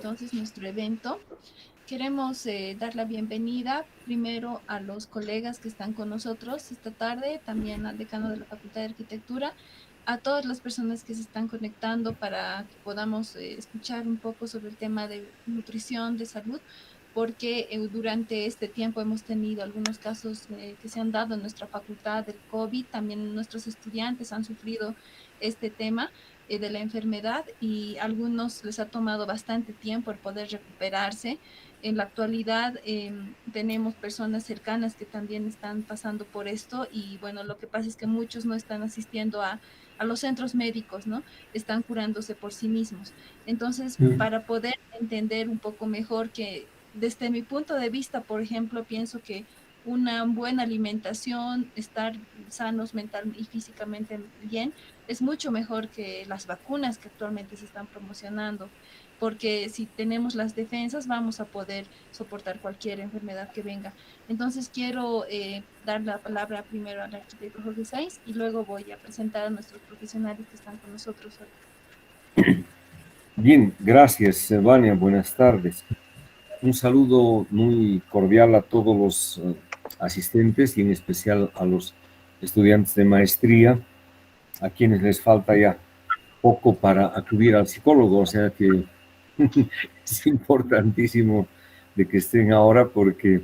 entonces nuestro evento. Queremos dar la bienvenida primero a los colegas que están con nosotros esta tarde, también al decano de la Facultad de Arquitectura, a todas las personas que se están conectando para que podamos escuchar un poco sobre el tema de nutrición, de salud, porque durante este tiempo hemos tenido algunos casos que se han dado en nuestra facultad del COVID, también nuestros estudiantes han sufrido este tema de la enfermedad y a algunos les ha tomado bastante tiempo el poder recuperarse. En la actualidad tenemos personas cercanas que también están pasando por esto y bueno, lo que pasa es que muchos no están asistiendo a los centros médicos, ¿no? Están curándose por sí mismos. Entonces, para poder entender un poco mejor que desde mi punto de vista, por ejemplo, pienso que una buena alimentación, estar sanos mental y físicamente bien, es mucho mejor que las vacunas que actualmente se están promocionando, porque si tenemos las defensas vamos a poder soportar cualquier enfermedad que venga. Entonces quiero dar la palabra primero al arquitecto Jorge Sainz y luego voy a presentar a nuestros profesionales que están con nosotros hoy. Bien, gracias, Vania. Buenas tardes. Un saludo muy cordial a todos los asistentes y en especial a los estudiantes de maestría, a quienes les falta ya poco para acudir al psicólogo, o sea que es importantísimo de que estén ahora porque,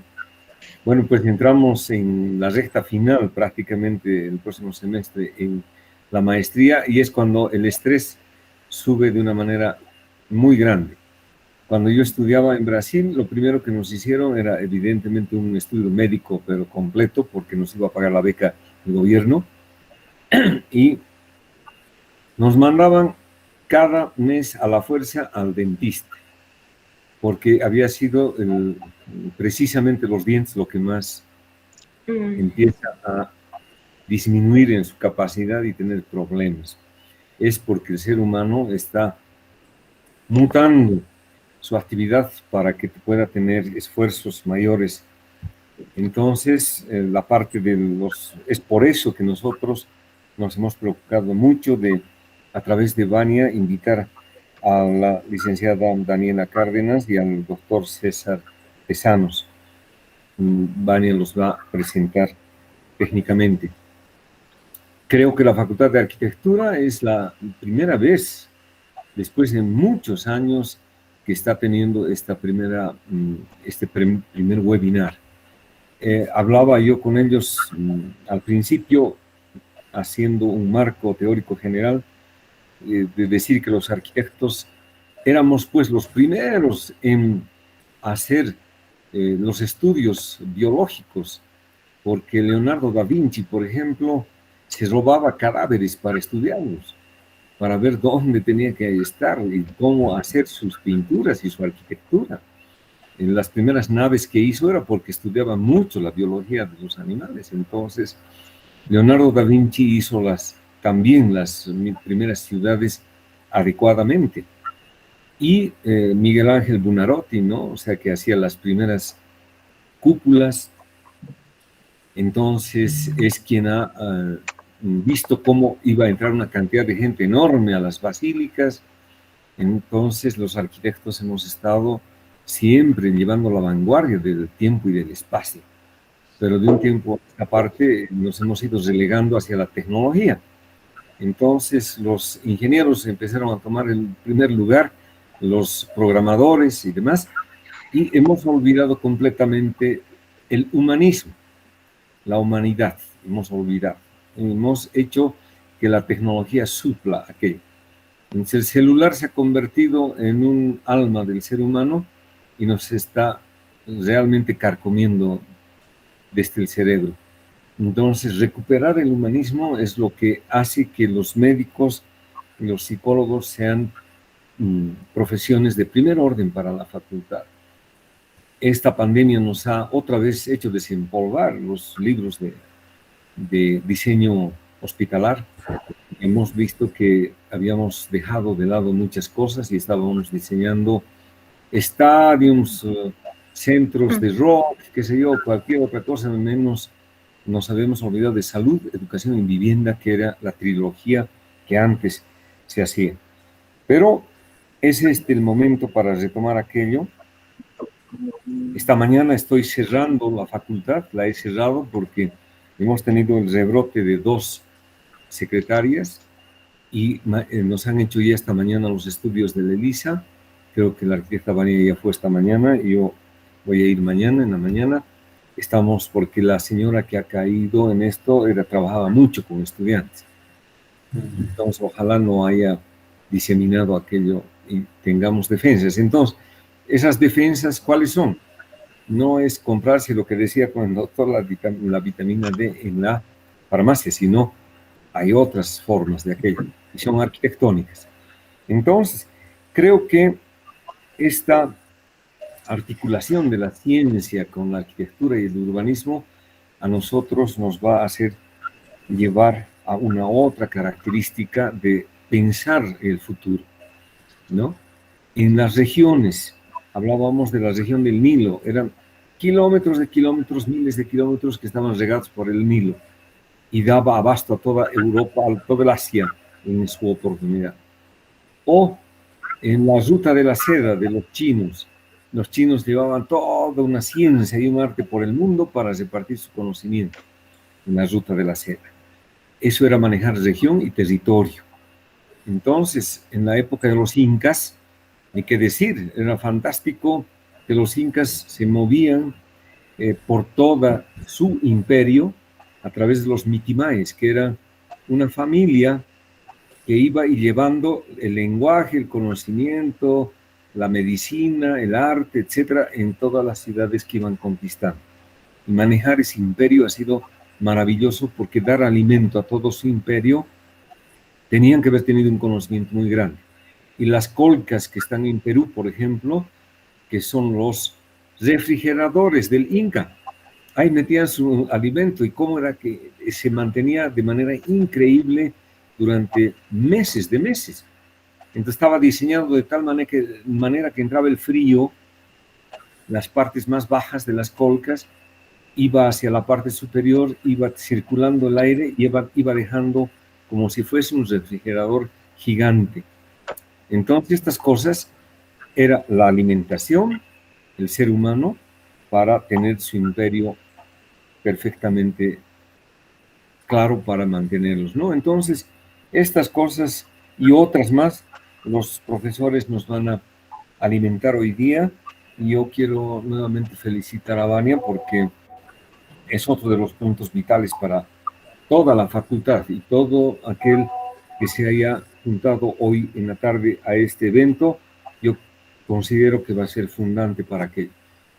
bueno, pues entramos en la recta final prácticamente el próximo semestre en la maestría y es cuando el estrés sube de una manera muy grande. Cuando yo estudiaba en Brasil, lo primero que nos hicieron era evidentemente un estudio médico, pero completo, porque nos iba a pagar la beca el gobierno, y nos mandaban cada mes a la fuerza al dentista, porque había sido precisamente los dientes lo que más empieza a disminuir en su capacidad y tener problemas. Es porque el ser humano está mutando su actividad para que pueda tener esfuerzos mayores. Entonces, la parte de los... Es por eso que nosotros nos hemos preocupado mucho de, a través de Vania, invitar a la licenciada Daniela Cárdenas y al doctor César Tesanos. Vania los va a presentar técnicamente. Creo que la Facultad de Arquitectura es la primera vez, después de muchos años, que está teniendo esta primer webinar. Hablaba yo con ellos al principio, haciendo un marco teórico general, de decir que los arquitectos éramos pues los primeros en hacer los estudios biológicos, porque Leonardo da Vinci, por ejemplo, se robaba cadáveres para estudiarlos, para ver dónde tenía que estar y cómo hacer sus pinturas y su arquitectura. En las primeras naves que hizo era porque estudiaba mucho la biología de los animales. Entonces, Leonardo da Vinci hizo también las primeras ciudades adecuadamente. Y Miguel Ángel Buonarroti, ¿no? O sea, que hacía las primeras cúpulas. Entonces, es quien ha visto cómo iba a entrar una cantidad de gente enorme a las basílicas. Entonces, los arquitectos hemos estado siempre llevando la vanguardia del tiempo y del espacio. Pero de un tiempo a esta parte nos hemos ido relegando hacia la tecnología. Entonces, los ingenieros empezaron a tomar el primer lugar, los programadores y demás, y hemos olvidado completamente el humanismo, la humanidad, hemos olvidado. Hemos hecho que la tecnología supla aquello. Entonces, el celular se ha convertido en un alma del ser humano y nos está realmente carcomiendo desde el cerebro. Entonces, recuperar el humanismo es lo que hace que los médicos y los psicólogos sean profesiones de primer orden para la facultad. Esta pandemia nos ha otra vez hecho desempolvar los libros de diseño hospitalar. Hemos visto que habíamos dejado de lado muchas cosas y estábamos diseñando estadios, centros de rock, qué sé yo, cualquier otra cosa, menos nos habíamos olvidado de salud, educación y vivienda, que era la trilogía que antes se hacía. Pero es este el momento para retomar aquello. Esta mañana estoy cerrando la facultad, la he cerrado porque hemos tenido el rebrote de 2 secretarias y nos han hecho ya esta mañana los estudios de la ELISA. Creo que la arquitecta Vania ya fue esta mañana y yo voy a ir mañana, en la mañana. Estamos porque la señora que ha caído en esto trabajaba mucho con estudiantes. Entonces, ojalá no haya diseminado aquello y tengamos defensas. Entonces, esas defensas, ¿cuáles son? No es comprarse lo que decía con el doctor, la vitamina D en la farmacia, sino hay otras formas de aquello, y son arquitectónicas. Entonces, creo que esta articulación de la ciencia con la arquitectura y el urbanismo a nosotros nos va a hacer llevar a una otra característica de pensar el futuro, ¿no? En las regiones, hablábamos de la región del Nilo, eran kilómetros de kilómetros, miles de kilómetros que estaban regados por el Nilo y daba abasto a toda Europa, a toda el Asia en su oportunidad. O en la ruta de la seda de los chinos llevaban toda una ciencia y un arte por el mundo para repartir su conocimiento en la ruta de la seda. Eso era manejar región y territorio. Entonces, en la época de los incas, ni qué decir, era fantástico que los incas se movían por toda su imperio a través de los mitimaes, que era una familia que iba y llevando el lenguaje, el conocimiento, la medicina, el arte, etcétera, en todas las ciudades que iban conquistando. Y manejar ese imperio ha sido maravilloso porque dar alimento a todo su imperio tenían que haber tenido un conocimiento muy grande. Y las colcas que están en Perú, por ejemplo, que son los refrigeradores del Inca, ahí metían su alimento y cómo era que se mantenía de manera increíble durante meses de meses. Entonces estaba diseñado de tal manera que entraba el frío, las partes más bajas de las colcas, iba hacia la parte superior, iba circulando el aire y iba dejando como si fuese un refrigerador gigante. Entonces estas cosas era la alimentación, el ser humano, para tener su imperio perfectamente claro para mantenerlos, ¿no? Entonces, estas cosas y otras más, los profesores nos van a alimentar hoy día. Y yo quiero nuevamente felicitar a Vania porque es otro de los puntos vitales para toda la facultad y todo aquel que se haya juntado hoy en la tarde a este evento. Yo considero que va a ser fundante para que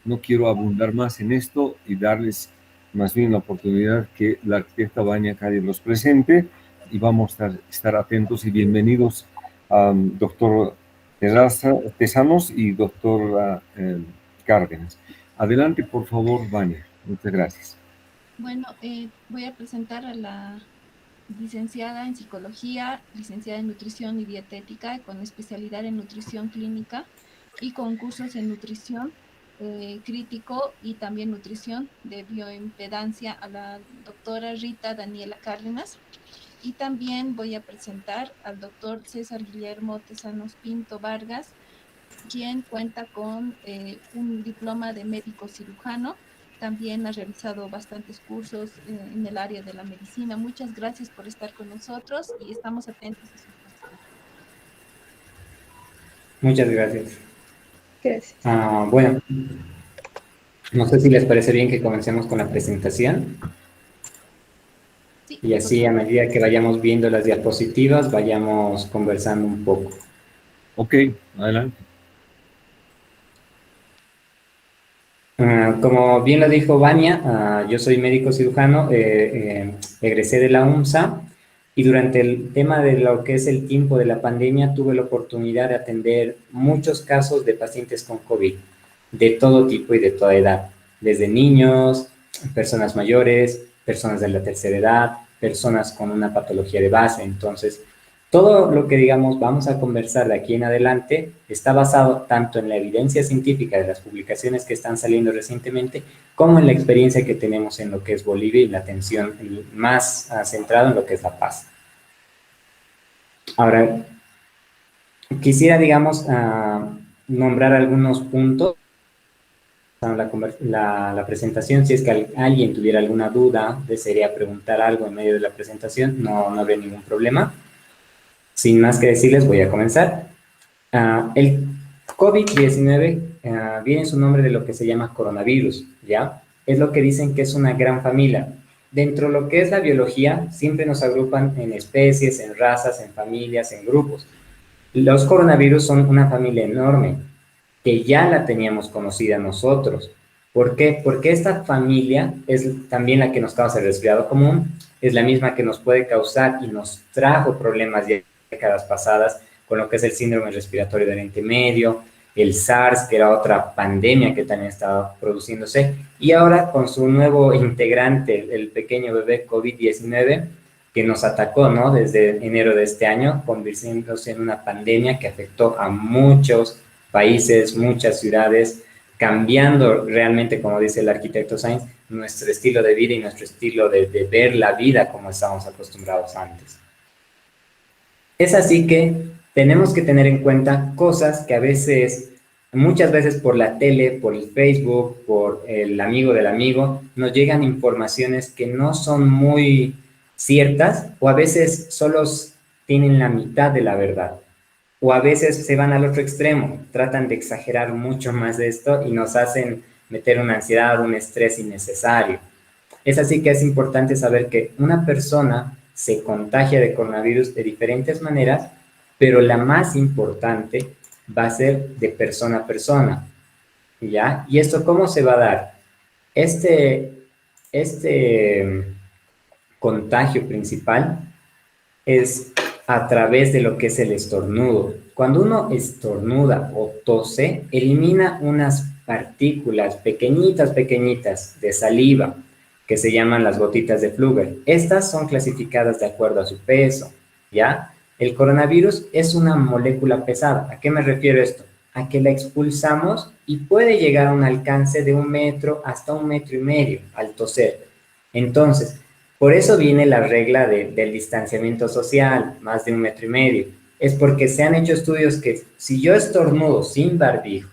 no quiero abundar más en esto y darles más bien la oportunidad que la arquitecta Vania Calle los presente y vamos a estar atentos y bienvenidos a doctor Tesanos y doctor Cárdenas. Adelante, por favor, Vania. Muchas gracias. Bueno, voy a presentar a la licenciada en psicología, licenciada en nutrición y dietética, con especialidad en nutrición clínica y con cursos en nutrición crítico y también nutrición de bioimpedancia, a la doctora Rita Daniela Cárdenas. Y también voy a presentar al doctor César Guillermo Tesanos Pinto Vargas, quien cuenta con un diploma de médico cirujano. También ha realizado bastantes cursos en el área de la medicina. Muchas gracias por estar con nosotros y estamos atentos a sus preguntas. Muchas gracias. Gracias. Bueno, no sé si les parece bien que comencemos con la presentación. Sí, Y así a medida que vayamos viendo las diapositivas, vayamos conversando un poco. Ok, adelante. Como bien lo dijo Vania, yo soy médico cirujano, egresé de la UNSA y durante el tema de lo que es el tiempo de la pandemia tuve la oportunidad de atender muchos casos de pacientes con COVID, de todo tipo y de toda edad, desde niños, personas mayores, personas de la tercera edad, personas con una patología de base. Entonces, todo lo que, digamos, vamos a conversar de aquí en adelante está basado tanto en la evidencia científica de las publicaciones que están saliendo recientemente, como en la experiencia que tenemos en lo que es Bolivia y la atención más centrada en lo que es La Paz. Ahora, Quisiera, digamos, nombrar algunos puntos la presentación. Si es que alguien tuviera alguna duda, desearía preguntar algo en medio de la presentación, no habría ningún problema. Sin más que decirles, voy a comenzar. El COVID-19 viene en su nombre de lo que se llama coronavirus, ¿ya? Es lo que dicen que es una gran familia. Dentro de lo que es la biología, siempre nos agrupan en especies, en razas, en familias, en grupos. Los coronavirus son una familia enorme, que ya la teníamos conocida nosotros. ¿Por qué? Porque esta familia es también la que nos causa el resfriado común, es la misma que nos puede causar y nos trajo problemas de décadas pasadas con lo que es el síndrome respiratorio del Oriente Medio, el SARS, que era otra pandemia que también estaba produciéndose, y ahora con su nuevo integrante, el pequeño bebé COVID-19, que nos atacó, ¿no? Desde enero de este año, convirtiéndose en una pandemia que afectó a muchos países, muchas ciudades, cambiando realmente, como dice el arquitecto Sainz, nuestro estilo de vida y nuestro estilo de ver la vida como estábamos acostumbrados antes. Es así que tenemos que tener en cuenta cosas que a veces, muchas veces por la tele, por el Facebook, por el amigo del amigo, nos llegan informaciones que no son muy ciertas o a veces solo tienen la mitad de la verdad. O a veces se van al otro extremo, tratan de exagerar mucho más de esto y nos hacen meter una ansiedad, un estrés innecesario. Es así que es importante saber que una persona se contagia de coronavirus de diferentes maneras, pero la más importante va a ser de persona a persona, ¿ya? ¿Y esto cómo se va a dar? Este contagio principal es a través de lo que es el estornudo. Cuando uno estornuda o tose, elimina unas partículas pequeñitas de saliva que se llaman las gotitas de Flügel. Estas son clasificadas de acuerdo a su peso, ¿ya? El coronavirus es una molécula pesada. ¿A qué me refiero esto? A que la expulsamos y puede llegar a un alcance de 1 metro hasta 1,5 metros al toser. Entonces, por eso viene la regla del distanciamiento social, más de 1,5 metros. Es porque se han hecho estudios que si yo estornudo sin barbijo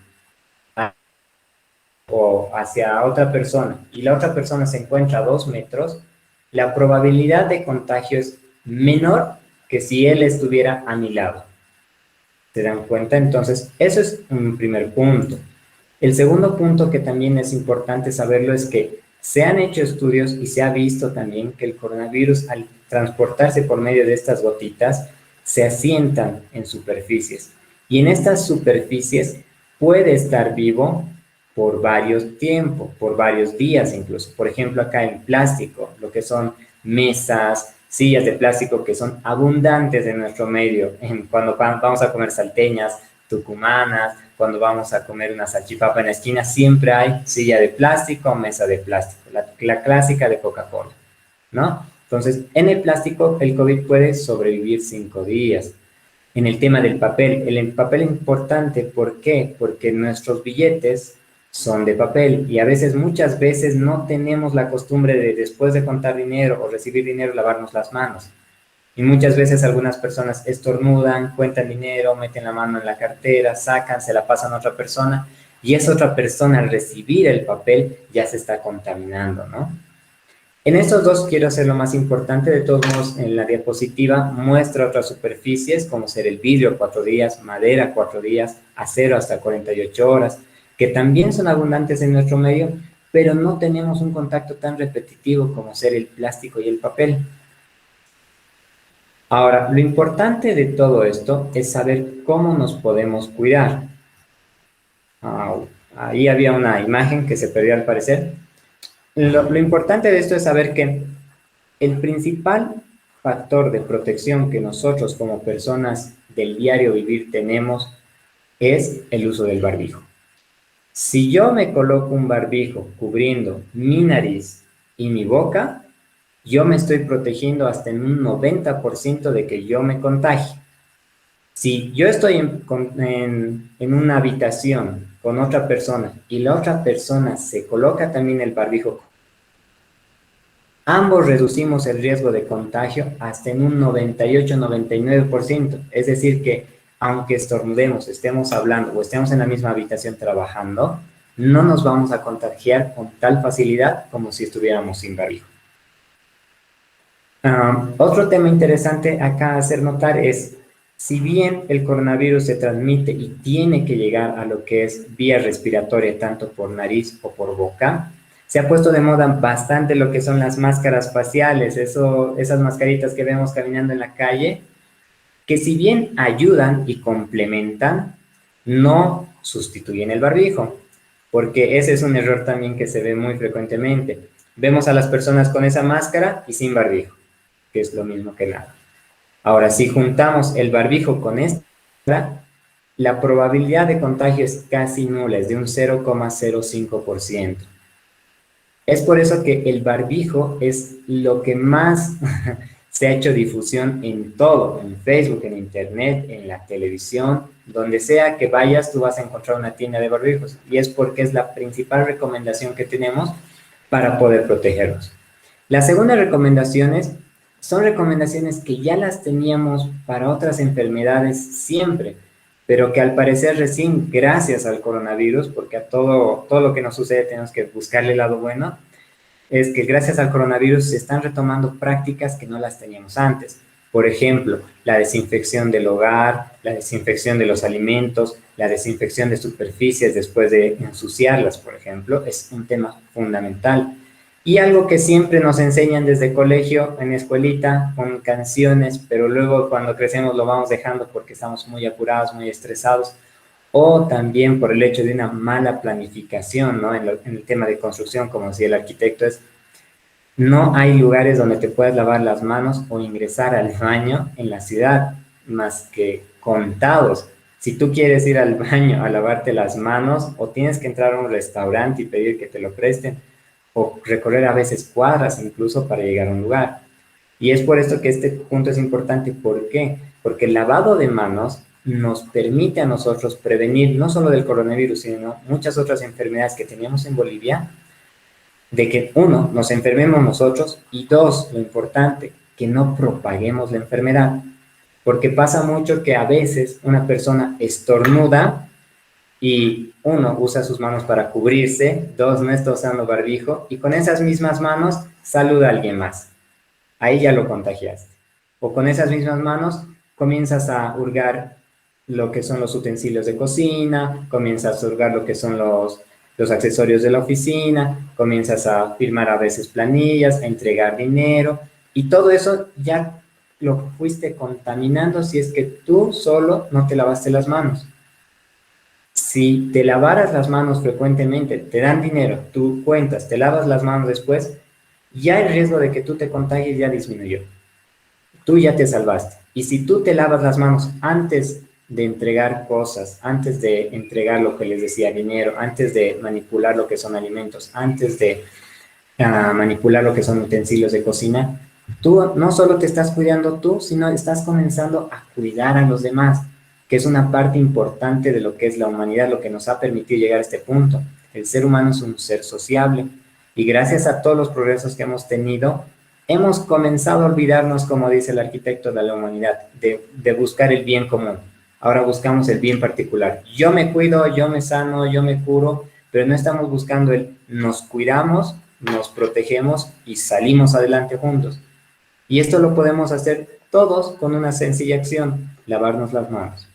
o hacia otra persona y la otra persona se encuentra a 2 metros, la probabilidad de contagio es menor que si él estuviera a mi lado. ¿Se dan cuenta? Entonces, eso es un primer punto. El segundo punto que también es importante saberlo es que se han hecho estudios y se ha visto también que el coronavirus, al transportarse por medio de estas gotitas, se asientan en superficies. Y en estas superficies puede estar vivo por varios tiempos, por varios días incluso. Por ejemplo, acá en plástico, lo que son mesas, sillas de plástico que son abundantes en nuestro medio. Cuando vamos a comer salteñas, tucumanas, cuando vamos a comer una salchipapa en la esquina, siempre hay silla de plástico o mesa de plástico, la clásica de Coca-Cola, ¿no? Entonces, en el plástico, el COVID puede sobrevivir 5 días. En el tema del papel, el papel es importante, ¿por qué? Porque nuestros billetes son de papel y a veces, muchas veces, no tenemos la costumbre de, después de contar dinero o recibir dinero, lavarnos las manos. Y muchas veces algunas personas estornudan, cuentan dinero, meten la mano en la cartera, sacan, se la pasan a otra persona y esa otra persona al recibir el papel ya se está contaminando, ¿no? En estos dos quiero hacer lo más importante. De todos modos, en la diapositiva muestra otras superficies como ser el vidrio 4 días, madera 4 días, acero hasta 48 horas, que también son abundantes en nuestro medio, pero no tenemos un contacto tan repetitivo como ser el plástico y el papel. Ahora, lo importante de todo esto es saber cómo nos podemos cuidar. Ahí había una imagen que se perdió al parecer. Lo importante de esto es saber que el principal factor de protección que nosotros como personas del diario vivir tenemos es el uso del barbijo. Si yo me coloco un barbijo cubriendo mi nariz y mi boca, yo me estoy protegiendo hasta en un 90% de que yo me contagie. Si yo estoy en una habitación con otra persona y la otra persona se coloca también el barbijo, ambos reducimos el riesgo de contagio hasta en un 98-99%. Es decir que aunque estornudemos, estemos hablando o estemos en la misma habitación trabajando, no nos vamos a contagiar con tal facilidad como si estuviéramos sin barbijo. Otro tema interesante acá a hacer notar es, si bien el coronavirus se transmite y tiene que llegar a lo que es vía respiratoria, tanto por nariz o por boca, se ha puesto de moda bastante lo que son las máscaras faciales, esas mascaritas que vemos caminando en la calle, que si bien ayudan y complementan, no sustituyen el barbijo, porque ese es un error también que se ve muy frecuentemente. Vemos a las personas con esa máscara y sin barbijo, que es lo mismo que nada. Ahora, si juntamos el barbijo con esta, la probabilidad de contagio es casi nula, es de un 0,05%. Es por eso que el barbijo es lo que más se ha hecho difusión en todo, en Facebook, en Internet, en la televisión, donde sea que vayas, tú vas a encontrar una tienda de barbijos. Y es porque es la principal recomendación que tenemos para poder protegernos. Las segundas recomendaciones son recomendaciones que ya las teníamos para otras enfermedades siempre, pero que al parecer recién gracias al coronavirus, porque a todo lo que nos sucede tenemos que buscarle el lado bueno, es que gracias al coronavirus se están retomando prácticas que no las teníamos antes. Por ejemplo, la desinfección del hogar, la desinfección de los alimentos, la desinfección de superficies después de ensuciarlas, por ejemplo, es un tema fundamental. Y algo que siempre nos enseñan desde colegio, en escuelita, con canciones, pero luego cuando crecemos lo vamos dejando porque estamos muy apurados, muy estresados, o también por el hecho de una mala planificación, ¿no? En el tema de construcción, como decía el arquitecto, es no hay lugares donde te puedas lavar las manos o ingresar al baño en la ciudad, más que contados. Si tú quieres ir al baño a lavarte las manos, o tienes que entrar a un restaurante y pedir que te lo presten, o recorrer a veces cuadras incluso para llegar a un lugar. Y es por esto que este punto es importante. ¿Por qué? Porque el lavado de manos nos permite a nosotros prevenir no solo del coronavirus, sino muchas otras enfermedades que teníamos en Bolivia, de que uno, nos enfermemos nosotros, y dos, lo importante, que no propaguemos la enfermedad. Porque pasa mucho que a veces una persona estornuda y uno usa sus manos para cubrirse, dos, no está usando barbijo, y con esas mismas manos saluda a alguien más. Ahí ya lo contagiaste. O con esas mismas manos comienzas a hurgar lo que son los utensilios de cocina, comienzas a hurgar lo que son los accesorios de la oficina, comienzas a firmar a veces planillas, a entregar dinero, y todo eso ya lo fuiste contaminando si es que tú solo no te lavaste las manos. Si te lavaras las manos frecuentemente, te dan dinero, tú cuentas, te lavas las manos después, ya el riesgo de que tú te contagies ya disminuyó. Tú ya te salvaste. Y si tú te lavas las manos antes de entregar cosas, antes de entregar lo que les decía, dinero, antes de manipular lo que son alimentos, antes de manipular lo que son utensilios de cocina, tú no solo te estás cuidando tú, sino estás comenzando a cuidar a los demás, que es una parte importante de lo que es la humanidad, lo que nos ha permitido llegar a este punto. El ser humano es un ser sociable, y gracias a todos los progresos que hemos tenido, hemos comenzado a olvidarnos, como dice el arquitecto de la humanidad, de buscar el bien común. Ahora buscamos el bien particular. Yo me cuido, yo me sano, yo me curo, pero no estamos buscando el nos cuidamos, nos protegemos y salimos adelante juntos. Y esto lo podemos hacer todos con una sencilla acción: lavarnos las manos.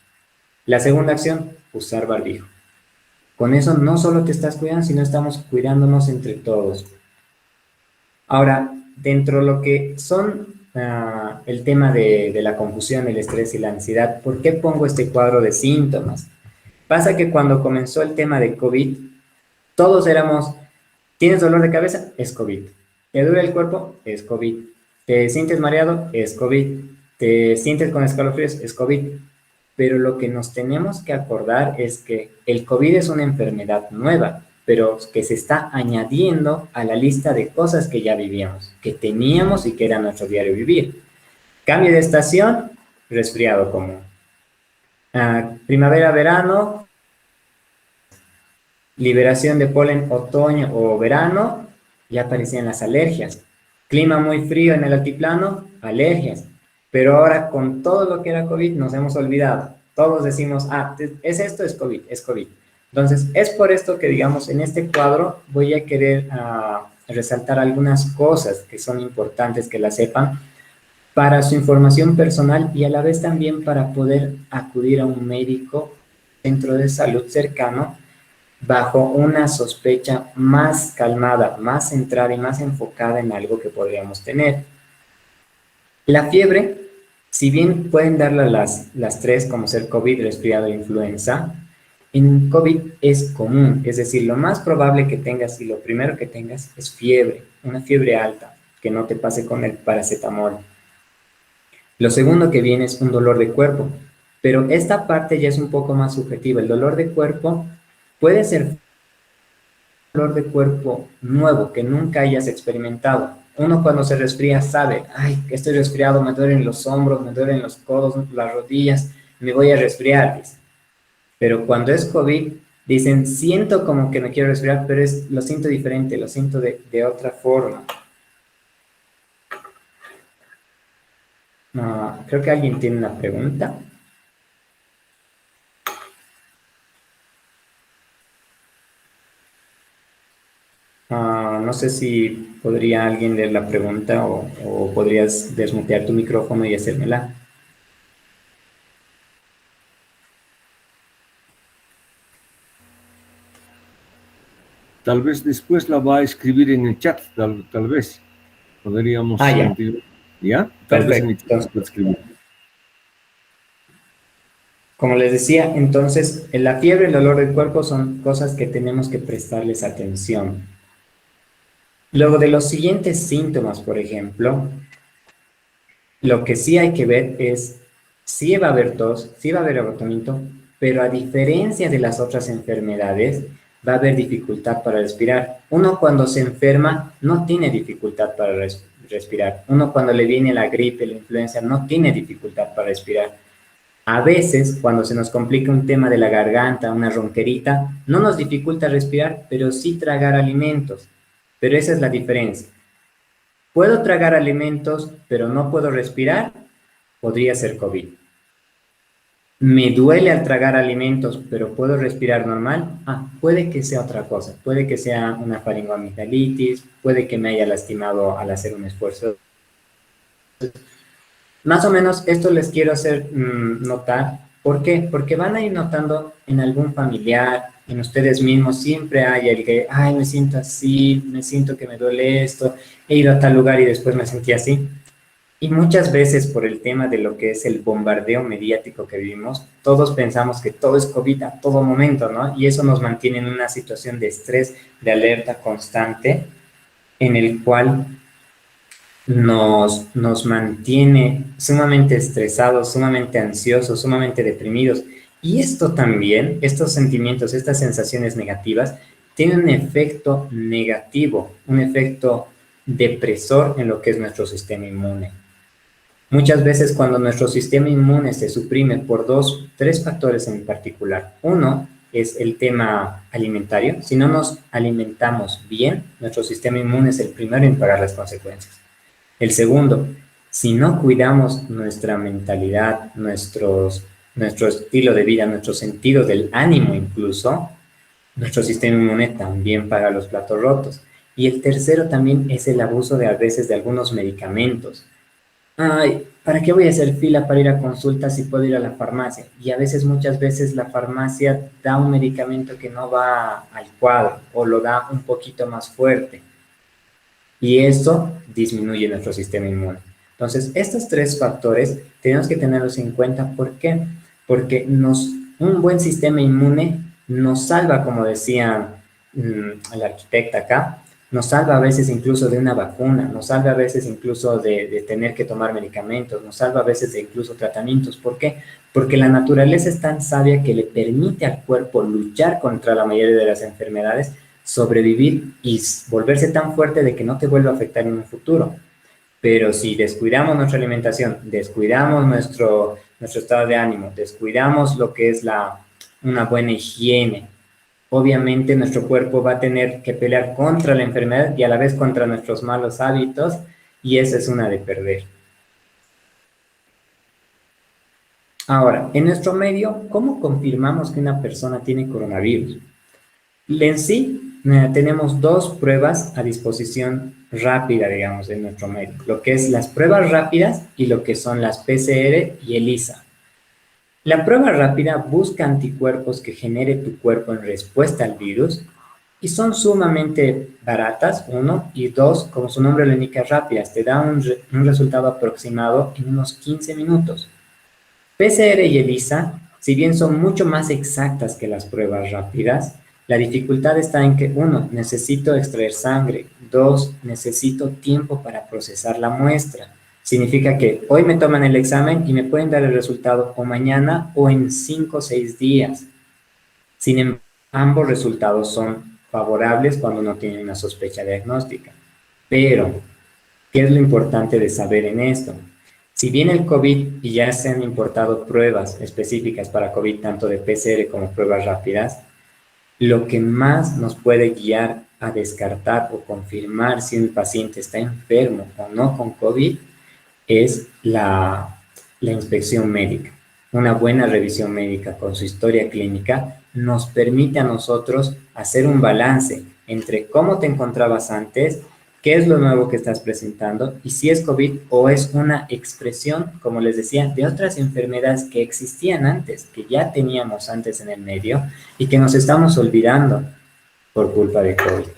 La segunda acción, usar barbijo. Con eso no solo te estás cuidando, sino estamos cuidándonos entre todos. Ahora, dentro de lo que son el tema de la confusión, el estrés y la ansiedad, ¿por qué pongo este cuadro de síntomas? Pasa que cuando comenzó el tema de COVID, todos éramos, ¿tienes dolor de cabeza? Es COVID. ¿Te duele el cuerpo? Es COVID. ¿Te sientes mareado? Es COVID. ¿Te sientes con escalofríos? Es COVID. Pero lo que nos tenemos que acordar es que el COVID es una enfermedad nueva, pero que se está añadiendo a la lista de cosas que ya vivíamos, que teníamos y que era nuestro diario vivir. Cambio de estación, resfriado común. Primavera, verano, liberación de polen otoño o verano, ya aparecían las alergias. Clima muy frío en el altiplano, alergias. Pero ahora con todo lo que era COVID nos hemos olvidado. Todos decimos, es esto, es COVID, es COVID. Entonces, es por esto que, digamos, en este cuadro voy a querer resaltar algunas cosas que son importantes que la sepan para su información personal y a la vez también para poder acudir a un médico, centro de salud cercano, bajo una sospecha más calmada, más centrada y más enfocada en algo que podríamos tener. La fiebre, si bien pueden darla las tres, como ser COVID, resfriado e influenza, en COVID es común, es decir, lo más probable que tengas y lo primero que tengas es fiebre, una fiebre alta, que no te pase con el paracetamol. Lo segundo que viene es un dolor de cuerpo, pero esta parte ya es un poco más subjetiva. El dolor de cuerpo puede ser un dolor de cuerpo nuevo que nunca hayas experimentado. Uno cuando se resfría sabe, ay, estoy resfriado, me duelen los hombros, me duelen los codos, las rodillas, me voy a resfriar, dice. Pero cuando es COVID, dicen, siento como que me quiero resfriar, pero lo siento diferente, lo siento de otra forma. Creo que alguien tiene una pregunta. No sé si podría alguien leer la pregunta o podrías desmutear tu micrófono y hacérmela. Tal vez después la va a escribir en el chat, tal vez. Podríamos... ya. ¿Ya? Tal vez en el chat la escribir. Como les decía, entonces, la fiebre y el dolor del cuerpo son cosas que tenemos que prestarles atención. Luego de los siguientes síntomas, por ejemplo, lo que sí hay que ver es si va a haber tos, si va a haber agotamiento, pero a diferencia de las otras enfermedades, va a haber dificultad para respirar. Uno cuando se enferma no tiene dificultad para respirar. Uno cuando le viene la gripe, la influenza, no tiene dificultad para respirar. A veces, cuando se nos complica un tema de la garganta, una ronquerita, no nos dificulta respirar, pero sí tragar alimentos. Pero esa es la diferencia. ¿Puedo tragar alimentos, pero no puedo respirar? Podría ser COVID. ¿Me duele al tragar alimentos, pero puedo respirar normal? Puede que sea otra cosa. Puede que sea una faringoamigdalitis, puede que me haya lastimado al hacer un esfuerzo. Más o menos esto les quiero hacer notar. ¿Por qué? Porque van a ir notando en algún familiar, en ustedes mismos, siempre hay el que, ay, me siento así, me siento que me duele esto, he ido a tal lugar y después me sentí así. Y muchas veces por el tema de lo que es el bombardeo mediático que vivimos, todos pensamos que todo es COVID a todo momento, ¿no? Y eso nos mantiene en una situación de estrés, de alerta constante, en el cual nos mantiene sumamente estresados, sumamente ansiosos, sumamente deprimidos. Y esto también, estos sentimientos, estas sensaciones negativas, tienen un efecto negativo, un efecto depresor en lo que es nuestro sistema inmune. Muchas veces cuando nuestro sistema inmune se suprime por tres factores en particular. Uno es el tema alimentario. Si no nos alimentamos bien, nuestro sistema inmune es el primero en pagar las consecuencias. El segundo, si no cuidamos nuestra mentalidad, nuestro estilo de vida, nuestro sentido del ánimo incluso, nuestro sistema inmune también paga los platos rotos. Y el tercero también es el abuso a veces de algunos medicamentos. Ay, ¿para qué voy a hacer fila para ir a consulta si puedo ir a la farmacia? Y a veces, muchas veces, la farmacia da un medicamento que no va al cuadro o lo da un poquito más fuerte. Y eso disminuye nuestro sistema inmune. Entonces, estos tres factores tenemos que tenerlos en cuenta. ¿Por qué? Porque un buen sistema inmune nos salva, como decía el arquitecta acá, nos salva a veces incluso de una vacuna, nos salva a veces incluso de tener que tomar medicamentos, nos salva a veces de incluso tratamientos. ¿Por qué? Porque la naturaleza es tan sabia que le permite al cuerpo luchar contra la mayoría de las enfermedades, sobrevivir y volverse tan fuerte de que no te vuelva a afectar en un futuro. Pero si descuidamos nuestra alimentación, descuidamos nuestro estado de ánimo, descuidamos lo que es una buena higiene, obviamente nuestro cuerpo va a tener que pelear contra la enfermedad y a la vez contra nuestros malos hábitos, y esa es una de perder. Ahora, en nuestro medio, ¿cómo confirmamos que una persona tiene coronavirus? En sí, tenemos dos pruebas a disposición rápida, digamos, en nuestro medio. Lo que es las pruebas rápidas y lo que son las PCR y ELISA. La prueba rápida busca anticuerpos que genere tu cuerpo en respuesta al virus y son sumamente baratas, uno, y dos, como su nombre lo indica, rápidas. Te da un resultado aproximado en unos 15 minutos. PCR y ELISA, si bien son mucho más exactas que las pruebas rápidas, la dificultad está en que, uno, necesito extraer sangre, dos, necesito tiempo para procesar la muestra. Significa que hoy me toman el examen y me pueden dar el resultado o mañana o en 5 o 6 días. Sin embargo, ambos resultados son favorables cuando uno tiene una sospecha diagnóstica. Pero, ¿qué es lo importante de saber en esto? Si bien el COVID y ya se han importado pruebas específicas para COVID, tanto de PCR como pruebas rápidas, lo que más nos puede guiar a descartar o confirmar si un paciente está enfermo o no con COVID es la inspección médica. Una buena revisión médica con su historia clínica nos permite a nosotros hacer un balance entre cómo te encontrabas antes, qué es lo nuevo que estás presentando y si es COVID o es una expresión, como les decía, de otras enfermedades que existían antes, que ya teníamos antes en el medio y que nos estamos olvidando por culpa de COVID.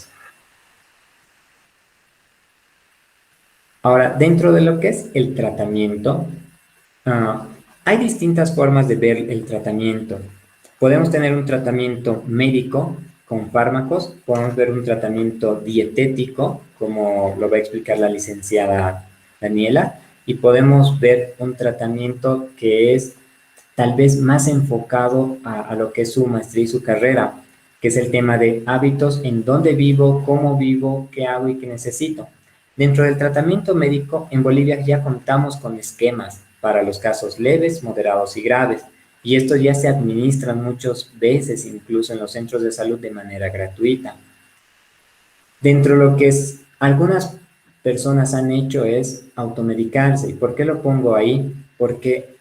Ahora, dentro de lo que es el tratamiento, hay distintas formas de ver el tratamiento. Podemos tener un tratamiento médico con fármacos, podemos ver un tratamiento dietético, como lo va a explicar la licenciada Daniela, y podemos ver un tratamiento que es tal vez más enfocado a lo que es su maestría y su carrera, que es el tema de hábitos, en dónde vivo, cómo vivo, qué hago y qué necesito. Dentro del tratamiento médico, en Bolivia ya contamos con esquemas para los casos leves, moderados y graves, y estos ya se administran muchas veces, incluso en los centros de salud, de manera gratuita. Dentro de lo que algunas personas han hecho es automedicarse. ¿Y por qué lo pongo ahí? Porque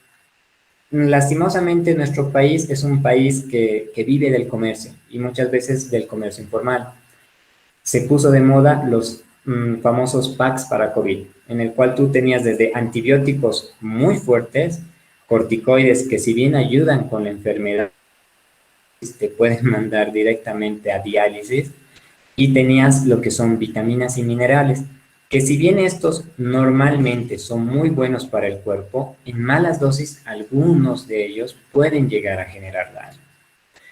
lastimosamente nuestro país es un país que vive del comercio, y muchas veces del comercio informal. Se puso de moda los famosos packs para COVID, en el cual tú tenías desde antibióticos muy fuertes, corticoides que si bien ayudan con la enfermedad, te pueden mandar directamente a diálisis, y tenías lo que son vitaminas y minerales, que si bien estos normalmente son muy buenos para el cuerpo, en malas dosis algunos de ellos pueden llegar a generar daño.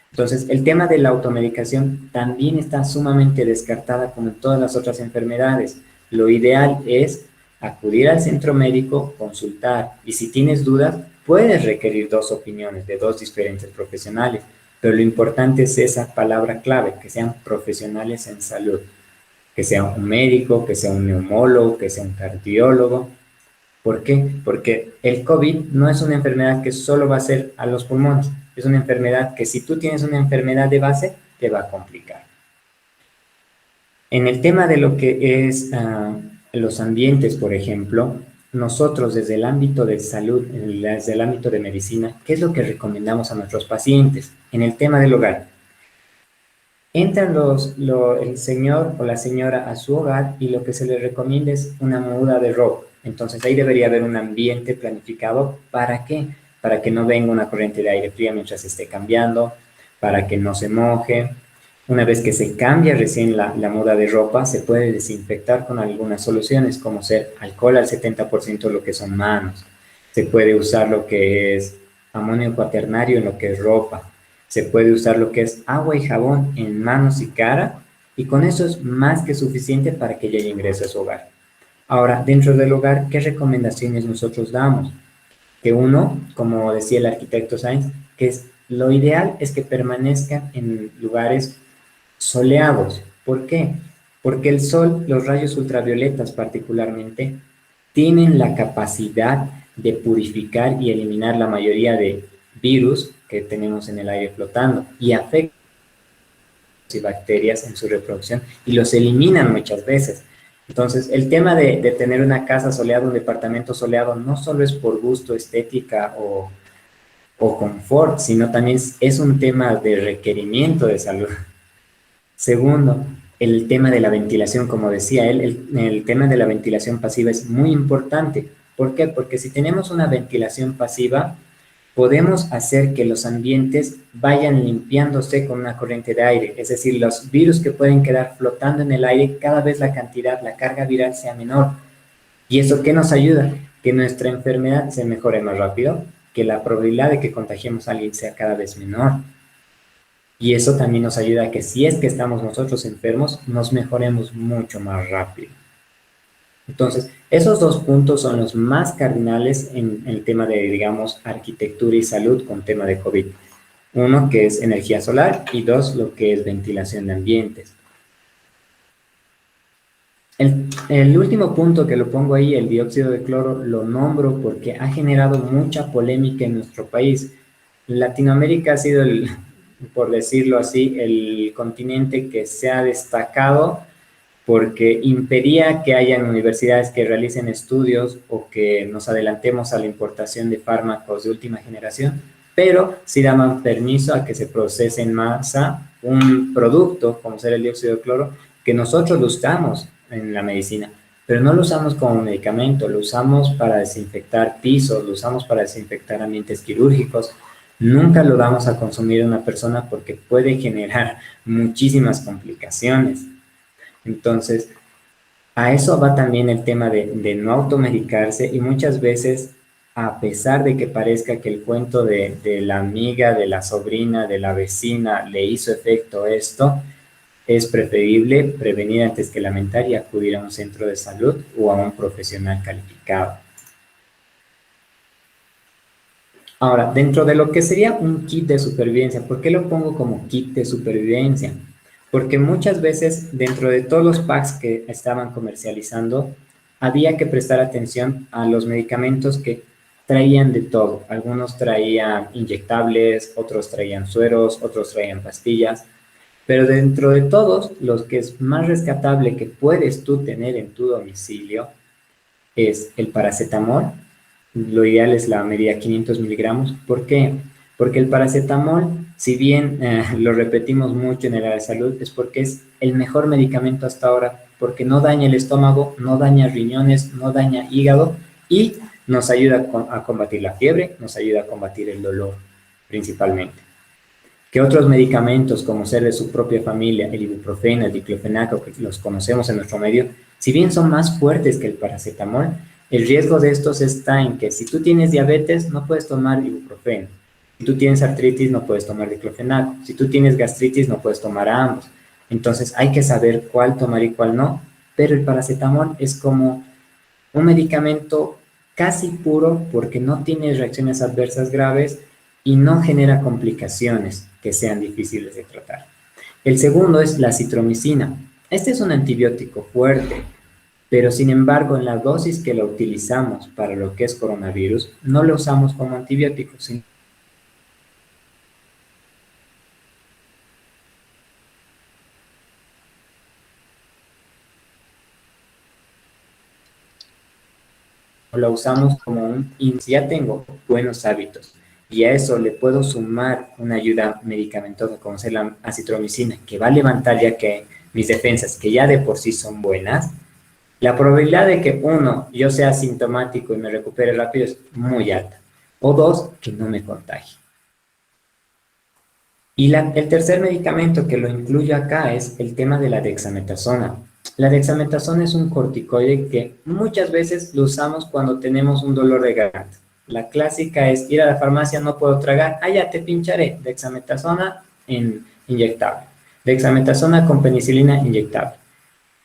Entonces, el tema de la automedicación también está sumamente descartada como en todas las otras enfermedades. Lo ideal es acudir al centro médico, consultar, y si tienes dudas, puedes requerir dos opiniones de dos diferentes profesionales, pero lo importante es esa palabra clave, que sean profesionales en salud, que sea un médico, que sea un neumólogo, que sea un cardiólogo. ¿Por qué? Porque el COVID no es una enfermedad que solo va a ser a los pulmones, es una enfermedad que si tú tienes una enfermedad de base, te va a complicar. En el tema de lo que es los ambientes, por ejemplo, nosotros desde el ámbito de salud, desde el ámbito de medicina, ¿qué es lo que recomendamos a nuestros pacientes? En el tema del hogar, entran el señor o la señora a su hogar y lo que se les recomienda es una muda de ropa. Entonces ahí debería haber un ambiente planificado. ¿Para qué? Para que no venga una corriente de aire fría mientras se esté cambiando, para que no se moje. Una vez que se cambia recién la muda de ropa, se puede desinfectar con algunas soluciones, como ser alcohol al 70% lo que son manos. Se puede usar lo que es amonio cuaternario en lo que es ropa. Se puede usar lo que es agua y jabón en manos y cara, y con eso es más que suficiente para que ella ingrese a su hogar. Ahora, dentro del hogar, ¿qué recomendaciones nosotros damos? Que uno, como decía el arquitecto Sainz, que lo ideal es que permanezcan en lugares soleados. ¿Por qué? Porque el sol, los rayos ultravioletas particularmente, tienen la capacidad de purificar y eliminar la mayoría de virus que tenemos en el aire flotando y afectan y bacterias en su reproducción y los eliminan muchas veces. Entonces, el tema de tener una casa soleada, un departamento soleado, no solo es por gusto, estética o o confort, sino también es un tema de requerimiento de salud. Segundo, el tema de la ventilación, como decía él, el tema de la ventilación pasiva es muy importante. ¿Por qué? Porque si tenemos una ventilación pasiva, podemos hacer que los ambientes vayan limpiándose con una corriente de aire, es decir, los virus que pueden quedar flotando en el aire, cada vez la cantidad, la carga viral sea menor. ¿Y eso qué nos ayuda? Que nuestra enfermedad se mejore más rápido, que la probabilidad de que contagiemos a alguien sea cada vez menor. Y eso también nos ayuda a que si es que estamos nosotros enfermos, nos mejoremos mucho más rápido. Entonces, esos dos puntos son los más cardinales en el tema de, digamos, arquitectura y salud con tema de COVID. Uno, que es energía solar, y dos, lo que es ventilación de ambientes. El último punto que lo pongo ahí, el dióxido de cloro, lo nombro porque ha generado mucha polémica en nuestro país. Latinoamérica ha sido, por decirlo así, el continente que se ha destacado porque impedía que hayan universidades que realicen estudios o que nos adelantemos a la importación de fármacos de última generación, pero sí daban permiso a que se procese en masa un producto, como ser el dióxido de cloro, que nosotros lo usamos en la medicina, pero no lo usamos como medicamento, lo usamos para desinfectar pisos, lo usamos para desinfectar ambientes quirúrgicos. Nunca lo damos a consumir a una persona porque puede generar muchísimas complicaciones. Entonces, a eso va también el tema de no automedicarse, y muchas veces, a pesar de que parezca que el cuento de la amiga, de la sobrina, de la vecina le hizo efecto esto, es preferible prevenir antes que lamentar y acudir a un centro de salud o a un profesional calificado. Ahora, dentro de lo que sería un kit de supervivencia, ¿por qué lo pongo como kit de supervivencia? Porque muchas veces dentro de todos los packs que estaban comercializando, había que prestar atención a los medicamentos que traían de todo. Algunos traían inyectables, otros traían sueros, otros traían pastillas. Pero dentro de todos, los que es más rescatable que puedes tú tener en tu domicilio es el paracetamol. Lo ideal es la medida 500 miligramos. ¿Por qué? Porque el paracetamol, si bien lo repetimos mucho en el área de salud, es porque es el mejor medicamento hasta ahora, porque no daña el estómago, no daña riñones, no daña hígado y nos ayuda a combatir la fiebre, nos ayuda a combatir el dolor principalmente. Que otros medicamentos, como ser de su propia familia, el ibuprofeno, el diclofenaco, que los conocemos en nuestro medio, si bien son más fuertes que el paracetamol, el riesgo de estos está en que si tú tienes diabetes, no puedes tomar ibuprofeno. Si tú tienes artritis, no puedes tomar diclofenaco. Si tú tienes gastritis, no puedes tomar a ambos. Entonces, hay que saber cuál tomar y cuál no. Pero el paracetamol es como un medicamento casi puro porque no tiene reacciones adversas graves y no genera complicaciones que sean difíciles de tratar. El segundo es la citromicina. Este es un antibiótico fuerte, pero sin embargo en la dosis que lo utilizamos para lo que es coronavirus, no lo usamos como antibiótico, sino lo usamos como un, si ya tengo buenos hábitos y a eso le puedo sumar una ayuda medicamentosa como ser la acitromicina, que va a levantar ya que mis defensas, que ya de por sí son buenas, la probabilidad de que uno, yo sea asintomático y me recupere rápido es muy alta. O dos, que no me contagie. Y el tercer medicamento que lo incluyo acá es el tema de la dexametasona. La dexametasona es un corticoide que muchas veces lo usamos cuando tenemos un dolor de garganta. La clásica es ir a la farmacia, no puedo tragar, ya te pincharé, dexametasona inyectable, dexametasona con penicilina inyectable.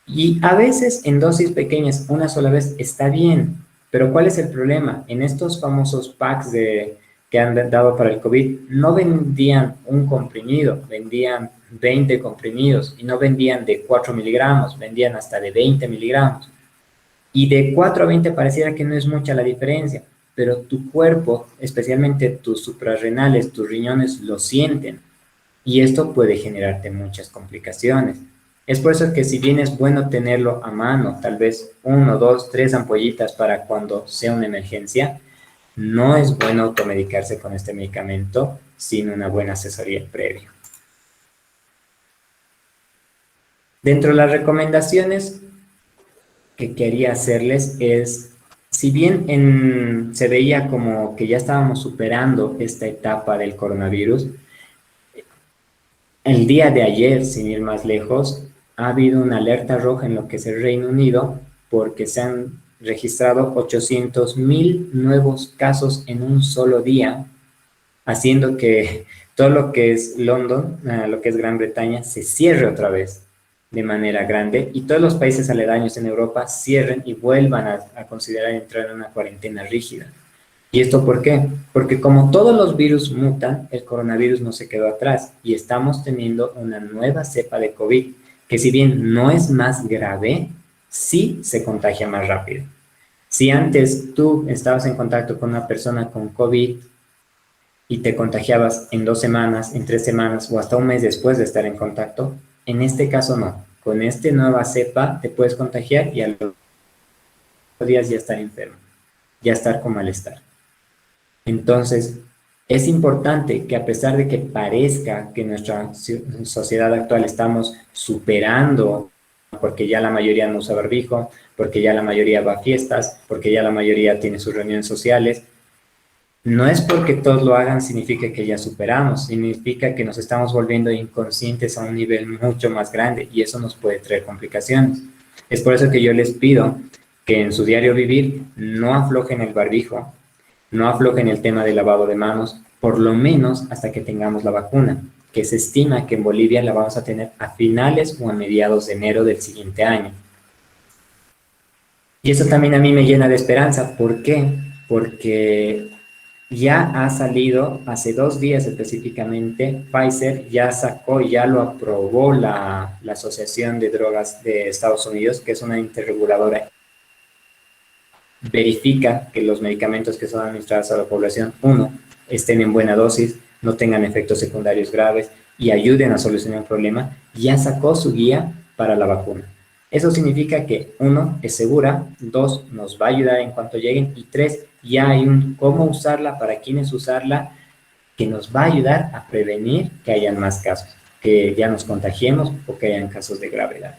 Y a veces en dosis pequeñas, una sola vez, está bien. Pero ¿cuál es el problema? En estos famosos packs que han dado para el COVID, no vendían un comprimido, vendían 20 comprimidos y no vendían de 4 miligramos, vendían hasta de 20 miligramos. Y de 4 a 20 pareciera que no es mucha la diferencia, pero tu cuerpo, especialmente tus suprarrenales, tus riñones, lo sienten. Y esto puede generarte muchas complicaciones. Es por eso que si bien es bueno tenerlo a mano, tal vez 1, 2, 3 ampollitas para cuando sea una emergencia, No es bueno automedicarse con este medicamento sin una buena asesoría previa. Dentro de las recomendaciones que quería hacerles es, si bien se veía como que ya estábamos superando esta etapa del coronavirus, el día de ayer, sin ir más lejos, ha habido una alerta roja en lo que es el Reino Unido porque se han registrado 800.000 nuevos casos en un solo día, haciendo que todo lo que es London, lo que es Gran Bretaña, se cierre otra vez de manera grande y todos los países aledaños en Europa cierren y vuelvan a considerar entrar en una cuarentena rígida. ¿Y esto por qué? Porque como todos los virus mutan, el coronavirus no se quedó atrás y estamos teniendo una nueva cepa de COVID, que si bien no es más grave, sí se contagia más rápido. Si antes tú estabas en contacto con una persona con COVID y te contagiabas en 2 semanas, en 3 semanas o hasta un mes después de estar en contacto, en este caso no. Con esta nueva cepa te puedes contagiar y a los días ya estar enfermo, ya estar con malestar. Entonces, es importante que a pesar de que parezca que en nuestra sociedad actual estamos superando, porque ya la mayoría no usa barbijo, porque ya la mayoría va a fiestas, porque ya la mayoría tiene sus reuniones sociales, no es porque todos lo hagan significa que ya superamos, significa que nos estamos volviendo inconscientes a un nivel mucho más grande y eso nos puede traer complicaciones. Es por eso que yo les pido que en su diario vivir no aflojen el barbijo, no aflojen el tema del lavado de manos, por lo menos hasta que tengamos la vacuna, que se estima que en Bolivia la vamos a tener a finales o a mediados de enero del siguiente año. Y eso también a mí me llena de esperanza. ¿Por qué? Porque ya ha salido, hace 2 días específicamente, Pfizer ya sacó, ya lo aprobó la Asociación de Drogas de Estados Unidos, que es una interreguladora. Verifica que los medicamentos que son administrados a la población, uno, estén en buena dosis, no tengan efectos secundarios graves y ayuden a solucionar un problema, ya sacó su guía para la vacuna. Eso significa que, 1, es segura, 2, nos va a ayudar en cuanto lleguen, y 3, ya hay un cómo usarla, para quiénes usarla, que nos va a ayudar a prevenir que hayan más casos, que ya nos contagiemos o que hayan casos de gravedad.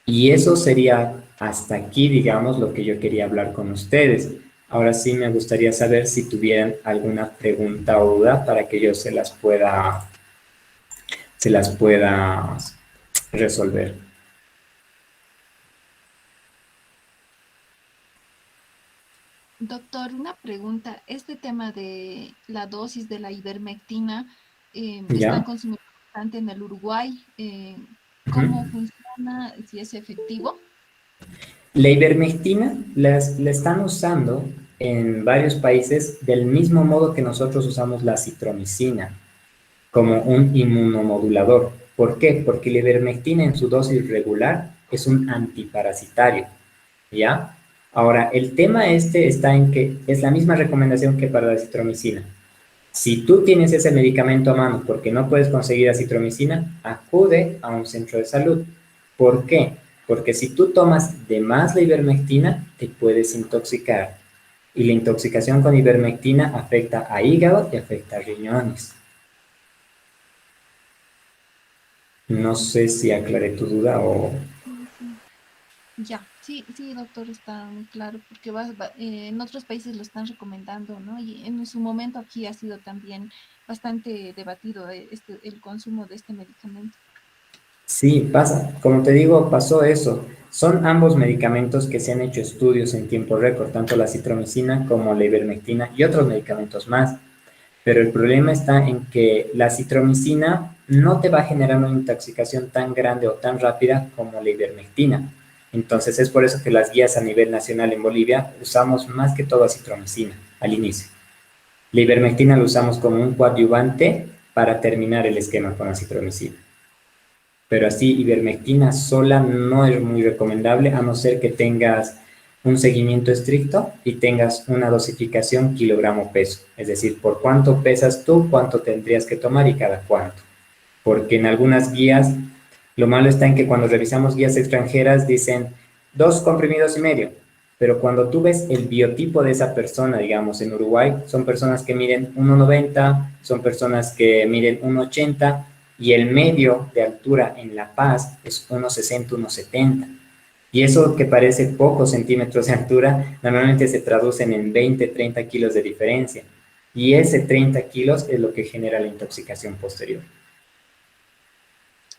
Y eso sería hasta aquí, digamos, lo que yo quería hablar con ustedes. Ahora sí me gustaría saber si tuvieran alguna pregunta o duda para que yo se las pueda resolver. Doctor, una pregunta. Este tema de la dosis de la ivermectina ¿Ya? está consumido bastante en el Uruguay. ¿Cómo funciona? ¿Si es efectivo? La ivermectina la están usando en varios países del mismo modo que nosotros usamos la citromicina, como un inmunomodulador. ¿Por qué? Porque la ivermectina en su dosis regular es un antiparasitario, ¿ya? Ahora, el tema está en que es la misma recomendación que para la citromicina. Si tú tienes ese medicamento a mano porque no puedes conseguir acitromicina, acude a un centro de salud. ¿Por qué? Porque si tú tomas de más la ivermectina, te puedes intoxicar. Y la intoxicación con ivermectina afecta a hígado y afecta a riñones. No sé si aclaré tu duda o... Ya, sí, doctor, está muy claro, porque en otros países lo están recomendando, ¿no? Y en su momento aquí ha sido también bastante debatido el consumo de este medicamento. Sí, pasa. Como te digo, pasó eso. Son ambos medicamentos que se han hecho estudios en tiempo récord, tanto la citromicina como la ivermectina y otros medicamentos más. Pero el problema está en que la citromicina no te va a generar una intoxicación tan grande o tan rápida como la ivermectina. Entonces es por eso que las guías a nivel nacional en Bolivia usamos más que todo citromicina al inicio. La ivermectina lo usamos como un coadyuvante para terminar el esquema con la citromicina. Pero así ivermectina sola no es muy recomendable, a no ser que tengas un seguimiento estricto y tengas una dosificación kilogramo-peso. Es decir, por cuánto pesas tú, cuánto tendrías que tomar y cada cuánto. Porque en algunas guías, lo malo está en que cuando revisamos guías extranjeras dicen 2,5 comprimidos. Pero cuando tú ves el biotipo de esa persona, digamos, en Uruguay, son personas que miden 1,90, son personas que miden 1,80, y el medio de altura en La Paz es 1,60, 1,70. Y eso que parece pocos centímetros de altura, normalmente se traducen en 20, 30 kilos de diferencia. Y ese 30 kilos es lo que genera la intoxicación posterior.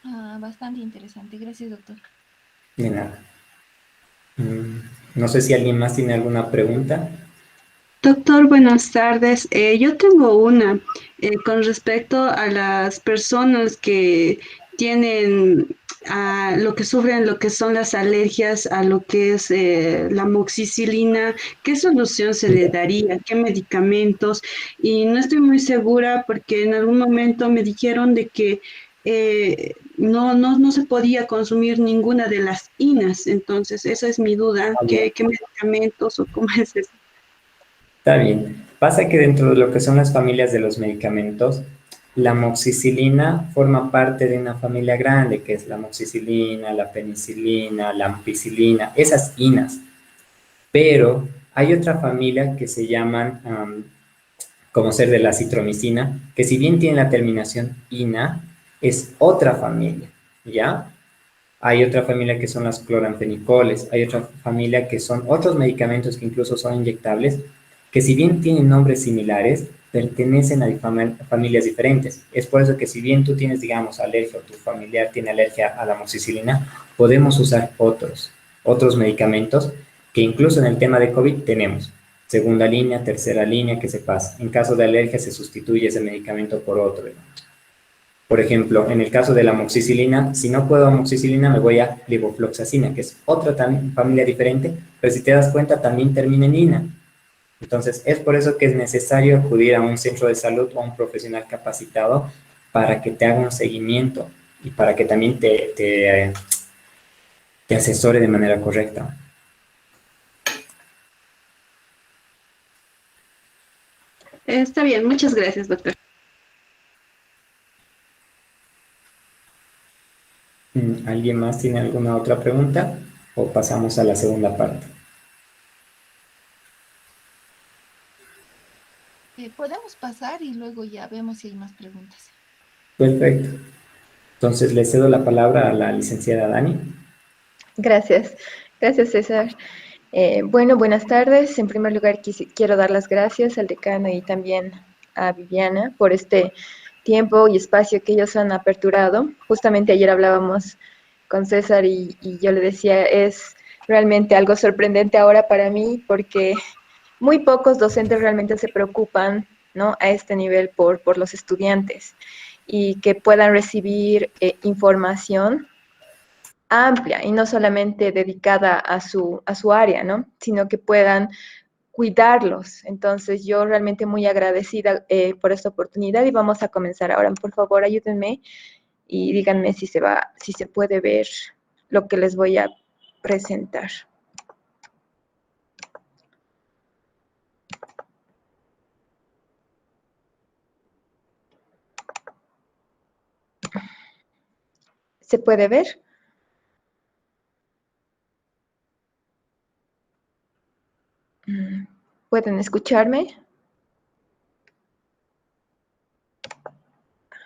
Ah, bastante interesante. Gracias, doctor. De nada. No sé si alguien más tiene alguna pregunta. Doctor, buenas tardes. Yo tengo una con respecto a las personas que tienen a lo que sufren, lo que son las alergias, a lo que es la amoxicilina. ¿Qué solución se le daría? ¿Qué medicamentos? Y no estoy muy segura porque en algún momento me dijeron de que no se podía consumir ninguna de las INAs. Entonces, esa es mi duda. ¿Qué medicamentos o cómo es eso? Está bien. Pasa que dentro de lo que son las familias de los medicamentos, la amoxicilina forma parte de una familia grande, que es la amoxicilina, la penicilina, la ampicilina, esas inas. Pero hay otra familia que se llaman, como ser de la citromicina, que si bien tiene la terminación ina, es otra familia, ¿ya? Hay otra familia que son las cloranfenicoles, hay otra familia que son otros medicamentos que incluso son inyectables, que si bien tienen nombres similares, pertenecen a familias diferentes. Es por eso que si bien tú tienes, digamos, alergia o tu familiar tiene alergia a la amoxicilina, podemos usar otros medicamentos que incluso en el tema de COVID tenemos. Segunda línea, tercera línea, que se pasa. En caso de alergia se sustituye ese medicamento por otro. Por ejemplo, en el caso de la amoxicilina, si no puedo amoxicilina, me voy a levofloxacina, que es otra familia diferente, pero si te das cuenta, también termina en ina. Entonces, es por eso que es necesario acudir a un centro de salud o a un profesional capacitado para que te haga un seguimiento y para que también te asesore de manera correcta. Está bien, muchas gracias, doctor. ¿Alguien más tiene alguna otra pregunta? ¿O pasamos a la segunda parte? Podemos pasar y luego ya vemos si hay más preguntas. Perfecto. Entonces, le cedo la palabra a la licenciada Dani. Gracias, gracias César. Bueno, buenas tardes. En primer lugar, quiero dar las gracias al decano y también a Viviana por este tiempo y espacio que ellos han aperturado. Justamente ayer hablábamos con César y yo le decía, es realmente algo sorprendente ahora para mí porque muy pocos docentes realmente se preocupan, ¿no?, a este nivel por los estudiantes y que puedan recibir información amplia y no solamente dedicada a su área, ¿no?, sino que puedan cuidarlos. Entonces, yo realmente muy agradecida por esta oportunidad y vamos a comenzar ahora. Por favor, ayúdenme y díganme si se puede ver lo que les voy a presentar. ¿Se puede ver? ¿Pueden escucharme?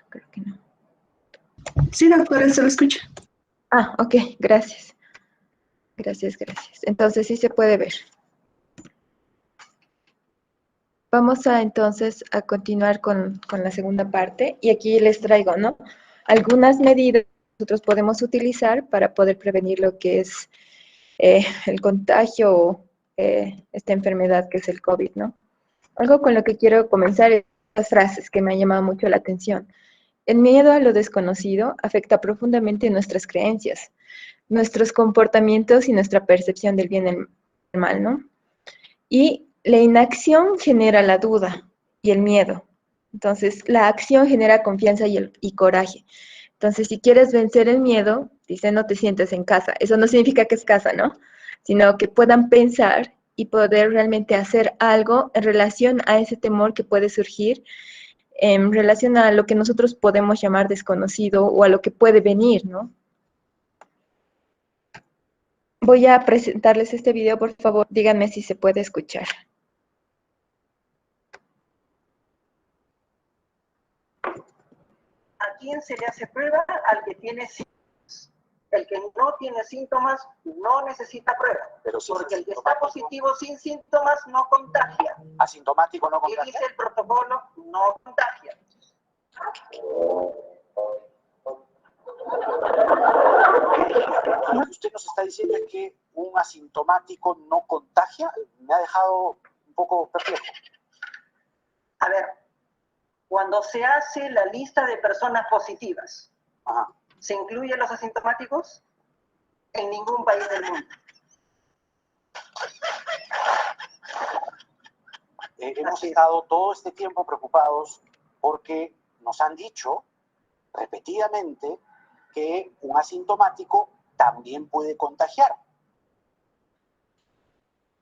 Creo que no. Sí, doctora, se lo escucha. Ah, ok, gracias. Gracias. Entonces sí se puede ver. Vamos entonces a continuar con la segunda parte y aquí les traigo, ¿no?, algunas medidas que nosotros podemos utilizar para poder prevenir lo que es el contagio o esta enfermedad que es el COVID, ¿no? Algo con lo que quiero comenzar es las frases que me han llamado mucho la atención. El miedo a lo desconocido afecta profundamente nuestras creencias, nuestros comportamientos y nuestra percepción del bien y el mal, ¿no? Y la inacción genera la duda y el miedo. Entonces, la acción genera confianza y coraje. Entonces, si quieres vencer el miedo, dice, no te sientes en casa. Eso no significa que es casa, ¿no? Sino que puedan pensar y poder realmente hacer algo en relación a ese temor que puede surgir, en relación a lo que nosotros podemos llamar desconocido o a lo que puede venir, ¿no? Voy a presentarles este video, por favor, díganme si se puede escuchar. ¿A quién se le hace prueba? Al que tiene síntomas. El que no tiene síntomas no necesita prueba. Pero si porque el que está positivo sin síntomas no contagia. Asintomático no Y contagia. dice el protocolo, no contagia. Lo que usted nos está diciendo es que un asintomático no contagia. Me ha dejado un poco perplejo. A ver, cuando se hace la lista de personas positivas, Ajá. ¿se incluyen los asintomáticos? En ningún país del mundo. Hemos estado todo este tiempo preocupados porque nos han dicho repetidamente que un asintomático también puede contagiar.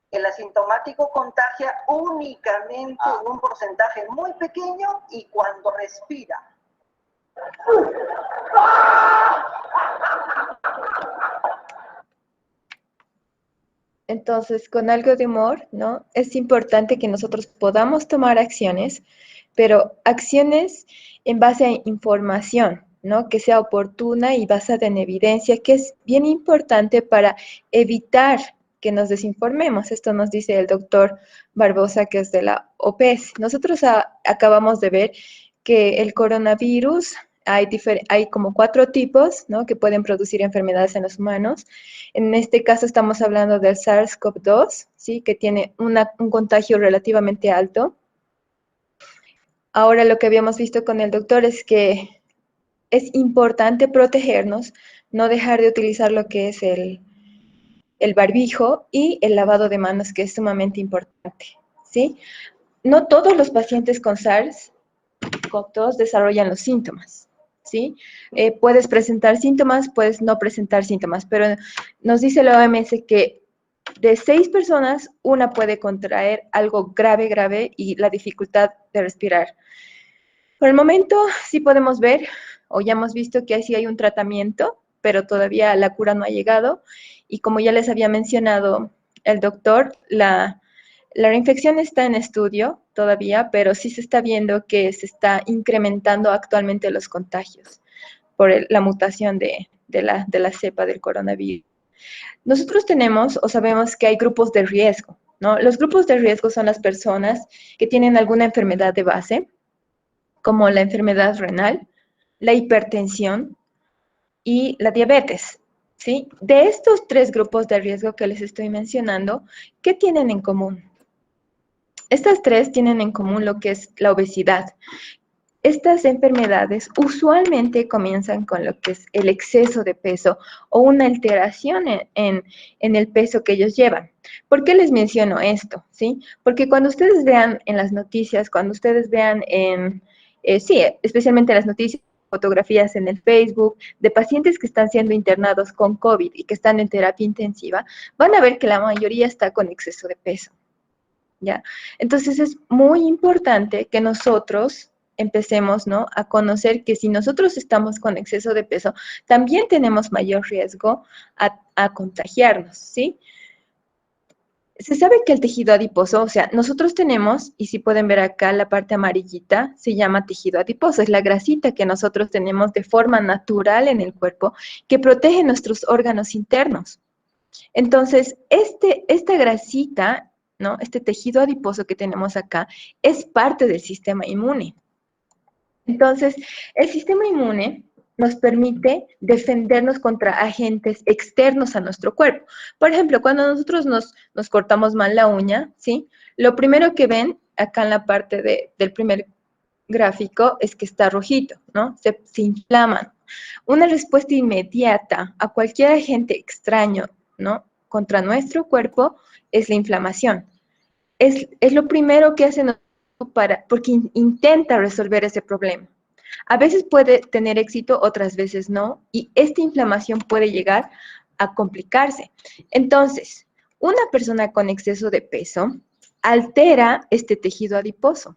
El asintomático contagia únicamente en un porcentaje muy pequeño y cuando respira. Entonces, con algo de humor, ¿no? Es importante que nosotros podamos tomar acciones, pero acciones en base a información, ¿no? Que sea oportuna y basada en evidencia, que es bien importante para evitar que nos desinformemos. Esto nos dice el doctor Barbosa, que es de la OPS. Nosotros acabamos de ver que el coronavirus, hay como 4 tipos, ¿no? Que pueden producir enfermedades en los humanos. En este caso estamos hablando del SARS-CoV-2, ¿sí? Que tiene un contagio relativamente alto. Ahora lo que habíamos visto con el doctor es que es importante protegernos, no dejar de utilizar lo que es el barbijo y el lavado de manos, que es sumamente importante, ¿sí? No todos los pacientes con SARS-CoV-2 desarrollan los síntomas, ¿sí? Puedes presentar síntomas, puedes no presentar síntomas, pero nos dice la OMS que de 6 personas, una puede contraer algo grave y la dificultad de respirar. Por el momento sí podemos ver, o ya hemos visto que sí hay un tratamiento, pero todavía la cura no ha llegado. Y como ya les había mencionado el doctor, la reinfección está en estudio todavía, pero sí se está viendo que se está incrementando actualmente los contagios por la mutación de la cepa del coronavirus. Nosotros tenemos o sabemos que hay grupos de riesgo, ¿no? Los grupos de riesgo son las personas que tienen alguna enfermedad de base, como la enfermedad renal, la hipertensión y la diabetes, ¿sí? De estos 3 grupos de riesgo que les estoy mencionando, ¿qué tienen en común? Estas 3 tienen en común lo que es la obesidad. Estas enfermedades usualmente comienzan con lo que es el exceso de peso o una alteración en el peso que ellos llevan. ¿Por qué les menciono esto? ¿Sí? Porque cuando ustedes vean en las noticias, cuando ustedes vean especialmente las noticias, fotografías en el Facebook de pacientes que están siendo internados con COVID y que están en terapia intensiva, van a ver que la mayoría está con exceso de peso, ¿ya? Entonces es muy importante que nosotros empecemos, ¿no?, a conocer que si nosotros estamos con exceso de peso, también tenemos mayor riesgo a contagiarnos, ¿sí? Se sabe que el tejido adiposo, o sea, nosotros tenemos, y si pueden ver acá la parte amarillita, se llama tejido adiposo, es la grasita que nosotros tenemos de forma natural en el cuerpo que protege nuestros órganos internos. Entonces, esta grasita, ¿no?, este tejido adiposo que tenemos acá, es parte del sistema inmune. Entonces, el sistema inmune nos permite defendernos contra agentes externos a nuestro cuerpo. Por ejemplo, cuando nosotros nos cortamos mal la uña, ¿sí? Lo primero que ven acá en la parte del primer gráfico es que está rojito, ¿no? Se inflaman. Una respuesta inmediata a cualquier agente extraño, ¿no?, contra nuestro cuerpo es la inflamación. Es lo primero que hace porque intenta resolver ese problema. A veces puede tener éxito, otras veces no, y esta inflamación puede llegar a complicarse. Entonces, una persona con exceso de peso altera este tejido adiposo,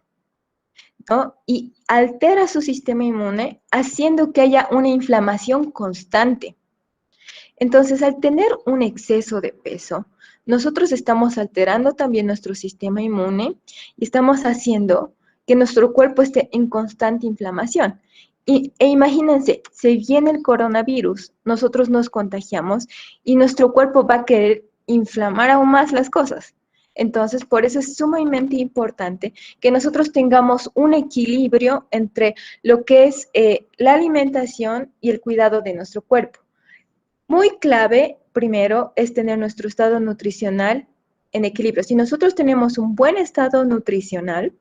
¿no?, y altera su sistema inmune, haciendo que haya una inflamación constante. Entonces, al tener un exceso de peso, nosotros estamos alterando también nuestro sistema inmune y estamos haciendo que nuestro cuerpo esté en constante inflamación. E imagínense, si viene el coronavirus, nosotros nos contagiamos y nuestro cuerpo va a querer inflamar aún más las cosas. Entonces, por eso es sumamente importante que nosotros tengamos un equilibrio entre lo que es la alimentación y el cuidado de nuestro cuerpo. Muy clave, primero, es tener nuestro estado nutricional en equilibrio. Si nosotros tenemos un buen estado nutricional,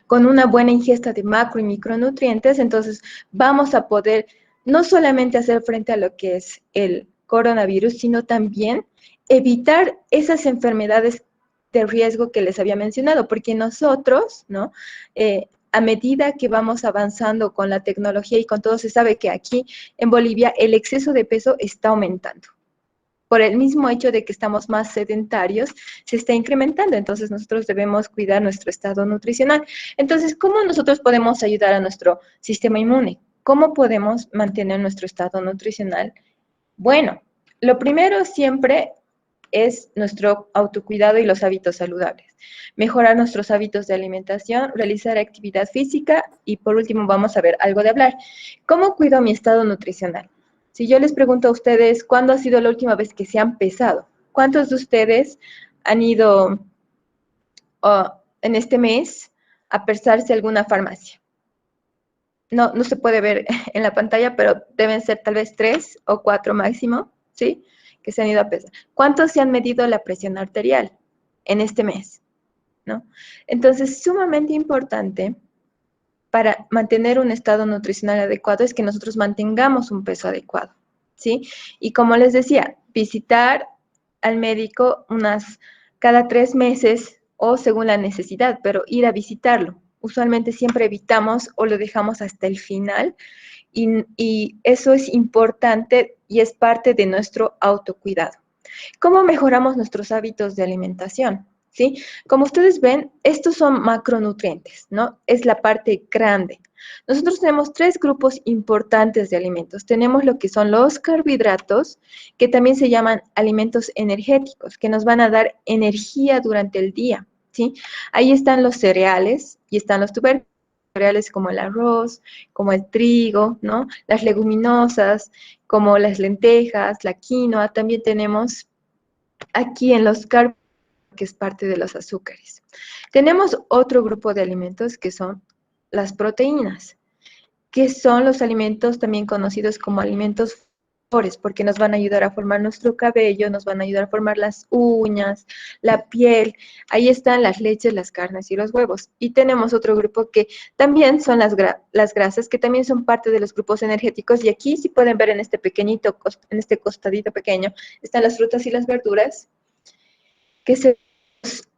con una buena ingesta de macro y micronutrientes, entonces vamos a poder no solamente hacer frente a lo que es el coronavirus, sino también evitar esas enfermedades de riesgo que les había mencionado, porque nosotros, ¿no? A medida que vamos avanzando con la tecnología y con todo, se sabe que aquí en Bolivia el exceso de peso está aumentando. Por el mismo hecho de que estamos más sedentarios, se está incrementando. Entonces, nosotros debemos cuidar nuestro estado nutricional. Entonces, ¿cómo nosotros podemos ayudar a nuestro sistema inmune? ¿Cómo podemos mantener nuestro estado nutricional? Bueno, lo primero siempre es nuestro autocuidado y los hábitos saludables. Mejorar nuestros hábitos de alimentación, realizar actividad física y por último vamos a ver algo de hablar. ¿Cómo cuido mi estado nutricional? Si yo les pregunto a ustedes, ¿cuándo ha sido la última vez que se han pesado? ¿Cuántos de ustedes han ido en este mes a pesarse a alguna farmacia? No se puede ver en la pantalla, pero deben ser tal vez 3 o 4 máximo, ¿sí? Que se han ido a pesar. ¿Cuántos se han medido la presión arterial en este mes? ¿No? Entonces, sumamente importante para mantener un estado nutricional adecuado es que nosotros mantengamos un peso adecuado, ¿sí? Y como les decía, visitar al médico cada 3 meses o según la necesidad, pero ir a visitarlo. Usualmente siempre evitamos o lo dejamos hasta el final y eso es importante y es parte de nuestro autocuidado. ¿Cómo mejoramos nuestros hábitos de alimentación? ¿Sí? Como ustedes ven, estos son macronutrientes, ¿no? Es la parte grande. Nosotros tenemos 3 grupos importantes de alimentos. Tenemos lo que son los carbohidratos, que también se llaman alimentos energéticos, que nos van a dar energía durante el día, ¿sí? Ahí están los cereales y están los tubérculos, cereales como el arroz, como el trigo, ¿no? Las leguminosas, como las lentejas, la quinoa. También tenemos aquí en los carbohidratos, que es parte de los azúcares. Tenemos otro grupo de alimentos que son las proteínas, que son los alimentos también conocidos como alimentos porque nos van a ayudar a formar nuestro cabello, nos van a ayudar a formar las uñas, la piel. Ahí están las leches, las carnes y los huevos. Y tenemos otro grupo que también son las grasas, que también son parte de los grupos energéticos. Y aquí, si pueden ver en este pequeñito, en este costadito pequeño, están las frutas y las verduras, que son los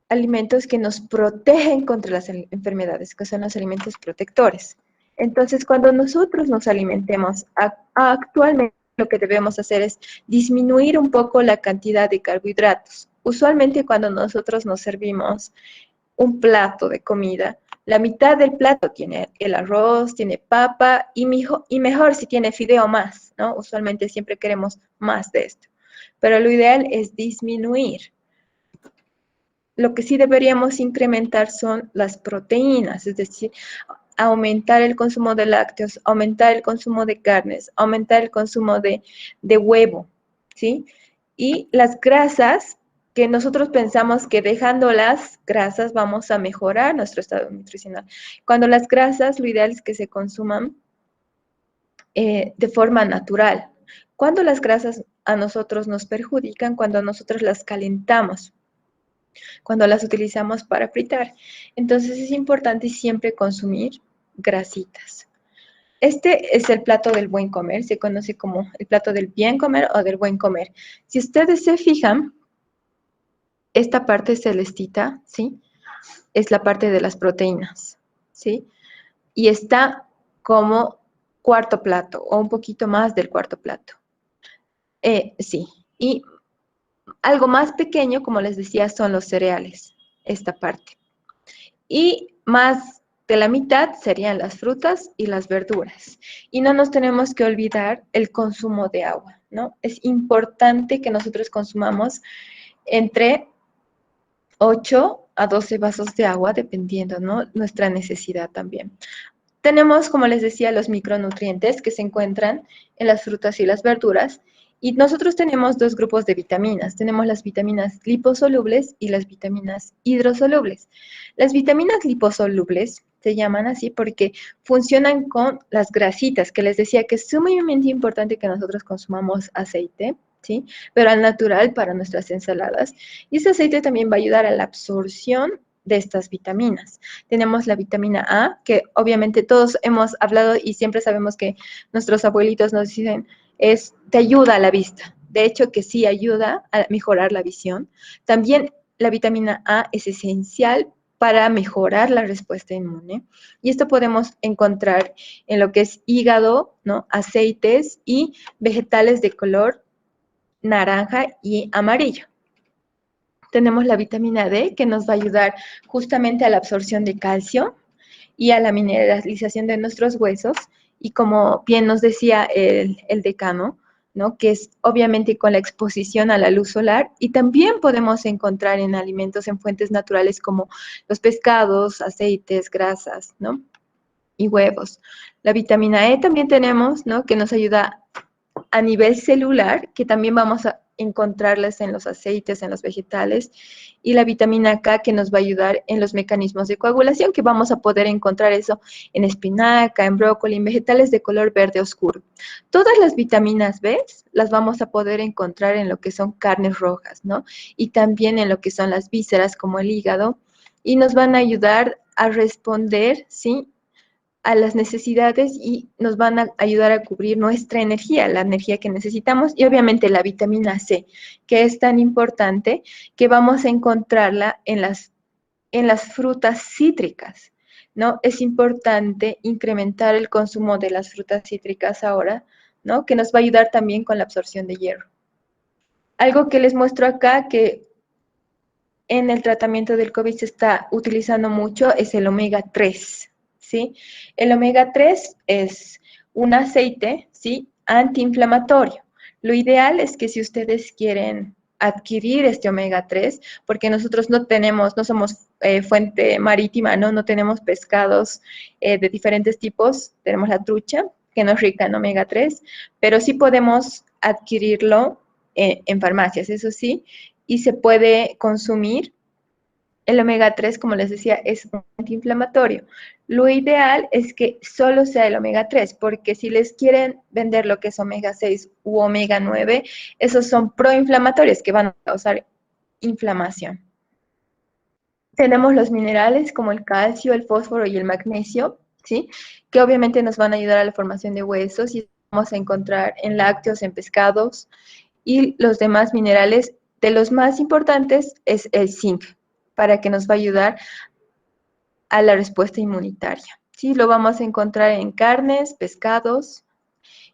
alimentos que nos protegen contra las enfermedades, que son los alimentos protectores. Entonces, cuando nosotros nos alimentemos, actualmente lo que debemos hacer es disminuir un poco la cantidad de carbohidratos. Usualmente cuando nosotros nos servimos un plato de comida, la mitad del plato tiene el arroz, tiene papa y mejor si tiene fideo más, ¿no? Usualmente siempre queremos más de esto. Pero lo ideal es disminuir. Lo que sí deberíamos incrementar son las proteínas, es decir, aumentar el consumo de lácteos, aumentar el consumo de carnes, aumentar el consumo de huevo, ¿sí? Y las grasas, que nosotros pensamos que dejando las grasas vamos a mejorar nuestro estado nutricional. Cuando las grasas, lo ideal es que se consuman de forma natural. Cuando las grasas a nosotros nos perjudican, cuando nosotros las calentamos, cuando las utilizamos para fritar. Entonces es importante siempre consumir grasitas. Este es el plato del buen comer, se conoce como el plato del bien comer o del buen comer. Si ustedes se fijan, esta parte celestita, ¿sí? Es la parte de las proteínas, ¿sí? Y está como cuarto plato o un poquito más del cuarto plato. Sí, y algo más pequeño, como les decía, son los cereales, esta parte. Y más de la mitad serían las frutas y las verduras. Y no nos tenemos que olvidar el consumo de agua, ¿no? Es importante que nosotros consumamos entre 8 a 12 vasos de agua, dependiendo, ¿no? Nuestra necesidad también. Tenemos, como les decía, los micronutrientes que se encuentran en las frutas y las verduras. Y nosotros tenemos dos grupos de vitaminas. Tenemos las vitaminas liposolubles y las vitaminas hidrosolubles. Las vitaminas liposolubles se llaman así porque funcionan con las grasitas, que les decía que es sumamente importante que nosotros consumamos aceite, ¿sí? Pero al natural para nuestras ensaladas. Y ese aceite también va a ayudar a la absorción de estas vitaminas. Tenemos la vitamina A, que obviamente todos hemos hablado y siempre sabemos que nuestros abuelitos nos dicen, te ayuda a la vista. De hecho, que sí ayuda a mejorar la visión. También la vitamina A es esencial para mejorar la respuesta inmune. Y esto podemos encontrar en lo que es hígado, ¿no? Aceites y vegetales de color naranja y amarillo. Tenemos la vitamina D, que nos va a ayudar justamente a la absorción de calcio y a la mineralización de nuestros huesos. Y como bien nos decía el decano, ¿no? Que es obviamente con la exposición a la luz solar, y también podemos encontrar en alimentos en fuentes naturales como los pescados, aceites, grasas, ¿no? Y huevos. La vitamina E también tenemos, ¿no? Que nos ayuda a nivel celular, que también vamos a encontrarlas en los aceites, en los vegetales, y la vitamina K, que nos va a ayudar en los mecanismos de coagulación, que vamos a poder encontrar eso en espinaca, en brócoli, en vegetales de color verde oscuro. Todas las vitaminas B las vamos a poder encontrar en lo que son carnes rojas, ¿no? Y también en lo que son las vísceras, como el hígado, y nos van a ayudar a responder, ¿sí?, a las necesidades y nos van a ayudar a cubrir nuestra energía, la energía que necesitamos, y obviamente la vitamina C, que es tan importante que vamos a encontrarla en las frutas cítricas, ¿no? Es importante incrementar el consumo de las frutas cítricas ahora, ¿no? Que nos va a ayudar también con la absorción de hierro. Algo que les muestro acá que en el tratamiento del COVID se está utilizando mucho es el omega 3. ¿Sí? El omega 3 es un aceite, ¿sí?, antiinflamatorio. Lo ideal es que si ustedes quieren adquirir este omega 3, porque nosotros no somos fuente marítima, ¿no? No tenemos pescados de diferentes tipos, tenemos la trucha, que no es rica en omega 3, pero sí podemos adquirirlo en farmacias, eso sí, y se puede consumir. El omega 3, como les decía, es un antiinflamatorio. Lo ideal es que solo sea el omega 3, porque si les quieren vender lo que es omega 6 u omega 9, esos son proinflamatorios que van a causar inflamación. Tenemos los minerales como el calcio, el fósforo y el magnesio, ¿sí?, que obviamente nos van a ayudar a la formación de huesos, y vamos a encontrar en lácteos, en pescados, y los demás minerales. De los más importantes es el zinc, para que nos va a ayudar a la respuesta inmunitaria. ¿Sí? Lo vamos a encontrar en carnes, pescados,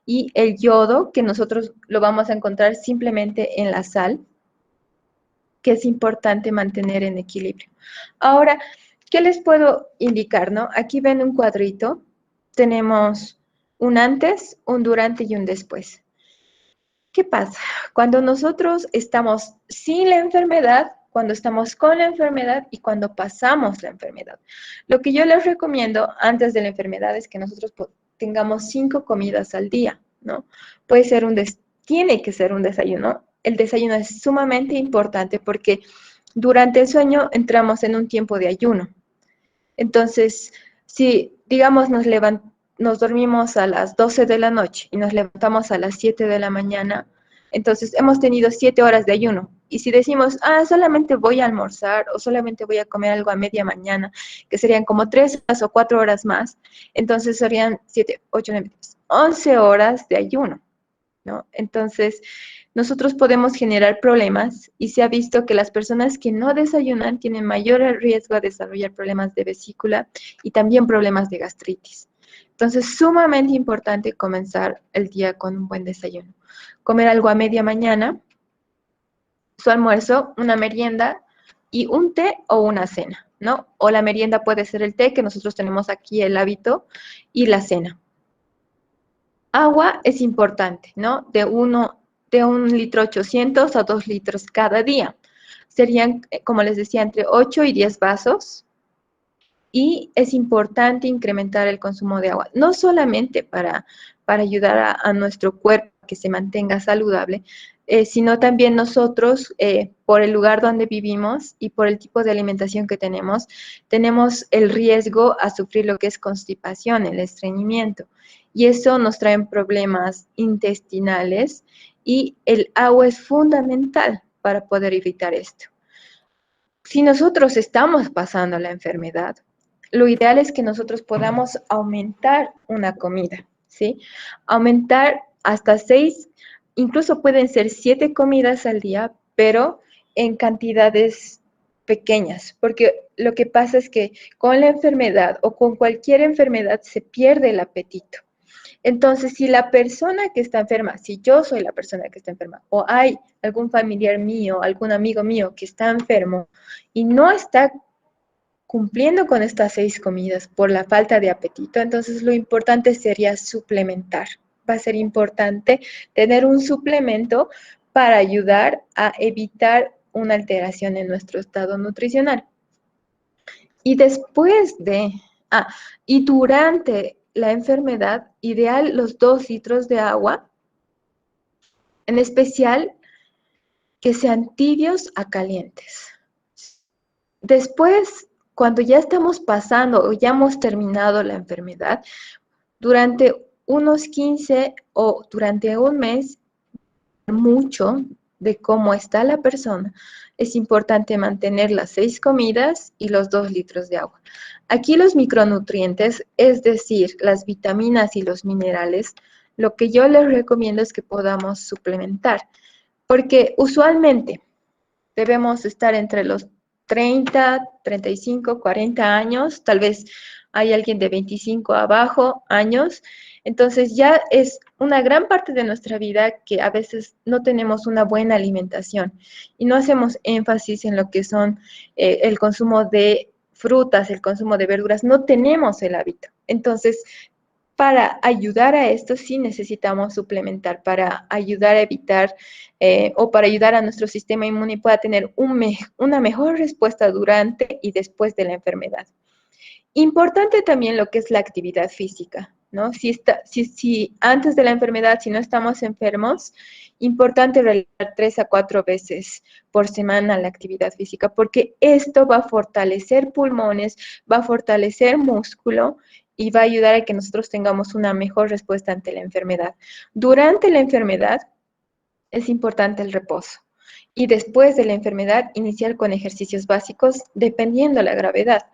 y el yodo, que nosotros lo vamos a encontrar simplemente en la sal, que es importante mantener en equilibrio. Ahora, ¿qué les puedo indicar, no? Aquí ven un cuadrito, tenemos un antes, un durante y un después. ¿Qué pasa? Cuando nosotros estamos sin la enfermedad, cuando estamos con la enfermedad y cuando pasamos la enfermedad. Lo que yo les recomiendo antes de la enfermedad es que nosotros tengamos 5 comidas al día, ¿no? Tiene que ser un desayuno. El desayuno es sumamente importante porque durante el sueño entramos en un tiempo de ayuno. Entonces, si, digamos, nos dormimos a las 12 de la noche y nos levantamos a las 7 de la mañana, entonces hemos tenido 7 horas de ayuno. Y si decimos, solamente voy a almorzar o solamente voy a comer algo a media mañana, que serían como 3 horas o 4 horas más, entonces serían 7, 8, 9, 11 horas de ayuno, ¿no? Entonces, nosotros podemos generar problemas, y se ha visto que las personas que no desayunan tienen mayor riesgo a desarrollar problemas de vesícula y también problemas de gastritis. Entonces, sumamente importante comenzar el día con un buen desayuno. Comer algo a media mañana, su almuerzo, una merienda y un té o una cena, ¿no? O la merienda puede ser el té, que nosotros tenemos aquí el hábito, y la cena. Agua es importante, ¿no? De 1,800 litros a 2 litros cada día. Serían, como les decía, entre 8 y 10 vasos. Y es importante incrementar el consumo de agua, no solamente para ayudar a nuestro cuerpo a que se mantenga saludable, sino también nosotros, por el lugar donde vivimos y por el tipo de alimentación que tenemos el riesgo a sufrir lo que es constipación, el estreñimiento. Y eso nos trae problemas intestinales y el agua es fundamental para poder evitar esto. Si nosotros estamos pasando la enfermedad, lo ideal es que nosotros podamos aumentar una comida, ¿sí? Aumentar hasta 6, incluso pueden ser 7 comidas al día, pero en cantidades pequeñas, porque lo que pasa es que con la enfermedad o con cualquier enfermedad se pierde el apetito. Entonces, si la persona que está enferma, si yo soy la persona que está enferma, o hay algún familiar mío, algún amigo mío que está enfermo y no está cumpliendo con estas 6 comidas por la falta de apetito, entonces lo importante sería suplementar. Va a ser importante tener un suplemento para ayudar a evitar una alteración en nuestro estado nutricional. Y después y durante la enfermedad, ideal los 2 litros de agua, en especial que sean tibios a calientes. Después, cuando ya estamos pasando o ya hemos terminado la enfermedad, durante unos 15 o durante un mes, mucho de cómo está la persona, es importante mantener las 6 comidas y los 2 litros de agua. Aquí los micronutrientes, es decir, las vitaminas y los minerales, lo que yo les recomiendo es que podamos suplementar, porque usualmente debemos estar entre los 30, 35, 40 años, tal vez hay alguien de 25 abajo años, entonces ya es una gran parte de nuestra vida que a veces no tenemos una buena alimentación y no hacemos énfasis en lo que son el consumo de frutas, el consumo de verduras, no tenemos el hábito. Entonces, para ayudar a esto sí necesitamos suplementar, para ayudar a evitar o para ayudar a nuestro sistema inmune pueda tener una mejor respuesta durante y después de la enfermedad. Importante también lo que es la actividad física, ¿no? Si antes de la enfermedad, si no estamos enfermos, importante realizar 3 a 4 veces por semana la actividad física, porque esto va a fortalecer pulmones, va a fortalecer músculo y va a ayudar a que nosotros tengamos una mejor respuesta ante la enfermedad. Durante la enfermedad es importante el reposo. Y después de la enfermedad, iniciar con ejercicios básicos dependiendo de la gravedad.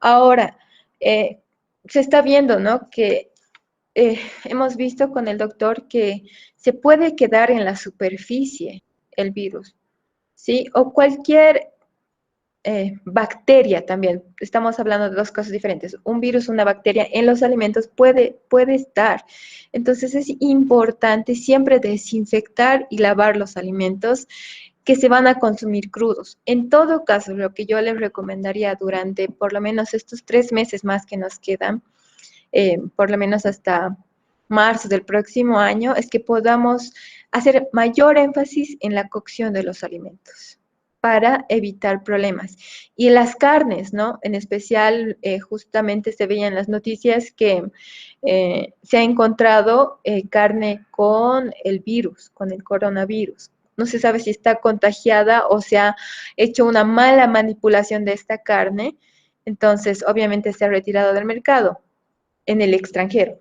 Ahora, se está viendo, ¿no? Que hemos visto con el doctor que se puede quedar en la superficie el virus, ¿sí? O cualquier bacteria también. Estamos hablando de 2 cosas diferentes. Un virus, una bacteria en los alimentos puede estar. Entonces es importante siempre desinfectar y lavar los alimentos que se van a consumir crudos. En todo caso, lo que yo les recomendaría durante por lo menos estos 3 meses más que nos quedan, por lo menos hasta marzo del próximo año, es que podamos hacer mayor énfasis en la cocción de los alimentos para evitar problemas. Y las carnes, ¿no? En especial, justamente se veían las noticias que se ha encontrado carne con el virus, con el coronavirus. No se sabe si está contagiada o se ha hecho una mala manipulación de esta carne, entonces obviamente se ha retirado del mercado en el extranjero.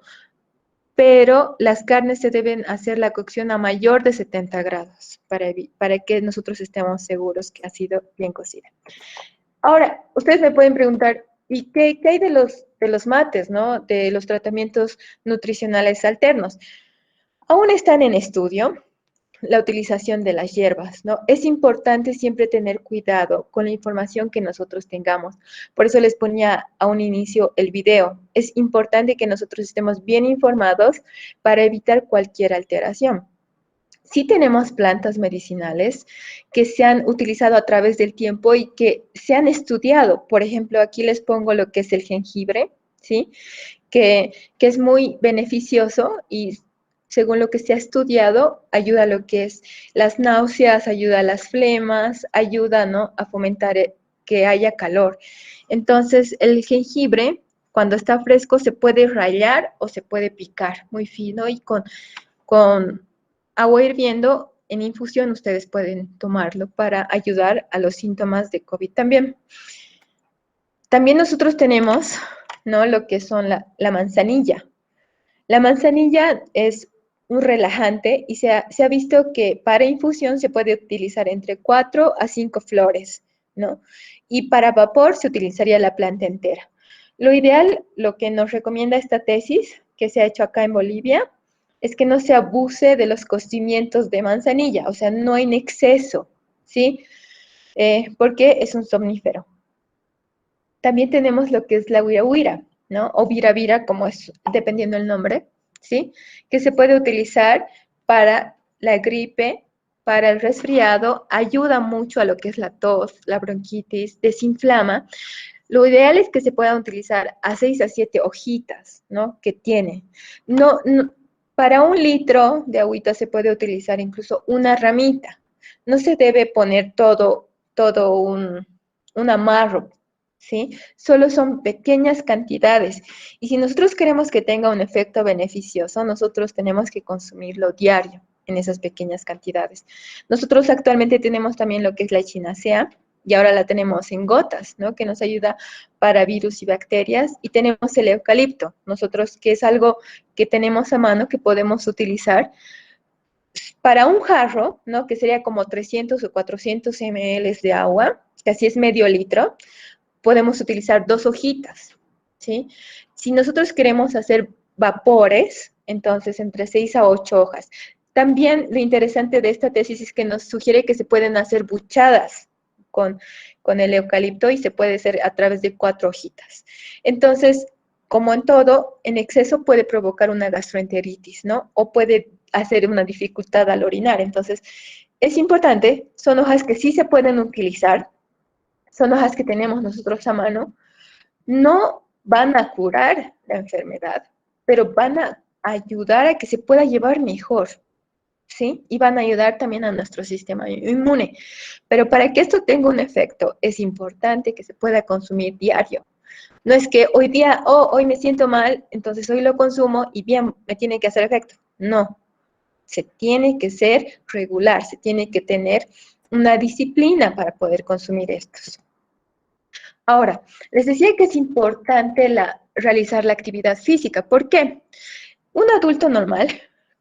Pero las carnes se deben hacer la cocción a mayor de 70 grados para que nosotros estemos seguros que ha sido bien cocida. Ahora, ustedes me pueden preguntar, ¿y qué hay de los mates, ¿no? De los tratamientos nutricionales alternos? Aún están en estudio la utilización de las hierbas, ¿no? Es importante siempre tener cuidado con la información que nosotros tengamos. Por eso les ponía a un inicio el video. Es importante que nosotros estemos bien informados para evitar cualquier alteración. sí tenemos plantas medicinales que se han utilizado a través del tiempo y que se han estudiado. Por ejemplo, aquí les pongo lo que es el jengibre, ¿sí? Que es muy beneficioso y según lo que se ha estudiado, ayuda a lo que es las náuseas, ayuda a las flemas, ayuda, ¿no?, a fomentar que haya calor. Entonces, el jengibre, cuando está fresco, se puede rallar o se puede picar muy fino y con agua hirviendo en infusión ustedes pueden tomarlo para ayudar a los síntomas de COVID también. También nosotros tenemos, ¿no?, lo que son la manzanilla. La manzanilla es un relajante y se ha visto que para infusión se puede utilizar entre 4 a 5 flores, ¿no? Y para vapor se utilizaría la planta entera. Lo ideal, lo que nos recomienda esta tesis, que se ha hecho acá en Bolivia, es que no se abuse de los cocimientos de manzanilla, o sea, no en exceso, ¿sí? Porque es un somnífero. También tenemos lo que es la huira, ¿no? O vira, como es, dependiendo del nombre, ¿sí? Que se puede utilizar para la gripe, para el resfriado, ayuda mucho a lo que es la tos, la bronquitis, desinflama. Lo ideal es que se puedan utilizar a 6 a 7 hojitas, ¿no?, que tiene. Para 1 litro de agüita se puede utilizar incluso una ramita. No se debe poner todo un amarro, ¿sí? Solo son pequeñas cantidades. Y si nosotros queremos que tenga un efecto beneficioso, nosotros tenemos que consumirlo diario en esas pequeñas cantidades. Nosotros actualmente tenemos también lo que es la echinacea, y ahora la tenemos en gotas, ¿no?, que nos ayuda para virus y bacterias. Y tenemos el eucalipto, nosotros, que es algo que tenemos a mano que podemos utilizar para un jarro, ¿no?, que sería como 300 o 400 ml de agua, que así es medio litro. Podemos utilizar 2 hojitas, ¿sí? Si nosotros queremos hacer vapores, entonces entre 6 a 8 hojas. También lo interesante de esta tesis es que nos sugiere que se pueden hacer buchadas con el eucalipto y se puede hacer a través de 4 hojitas. Entonces, como en todo, en exceso puede provocar una gastroenteritis, ¿no? O puede hacer una dificultad al orinar. Entonces, es importante, son hojas que sí se pueden utilizar, son hojas que tenemos nosotros a mano, no van a curar la enfermedad, pero van a ayudar a que se pueda llevar mejor, ¿sí? Y van a ayudar también a nuestro sistema inmune. Pero para que esto tenga un efecto, es importante que se pueda consumir diario. No es que hoy día, hoy me siento mal, entonces hoy lo consumo y bien, me tiene que hacer efecto. No, se tiene que ser regular, se tiene que tener una disciplina para poder consumir estos. Ahora, les decía que es importante realizar la actividad física. ¿Por qué? Un adulto normal,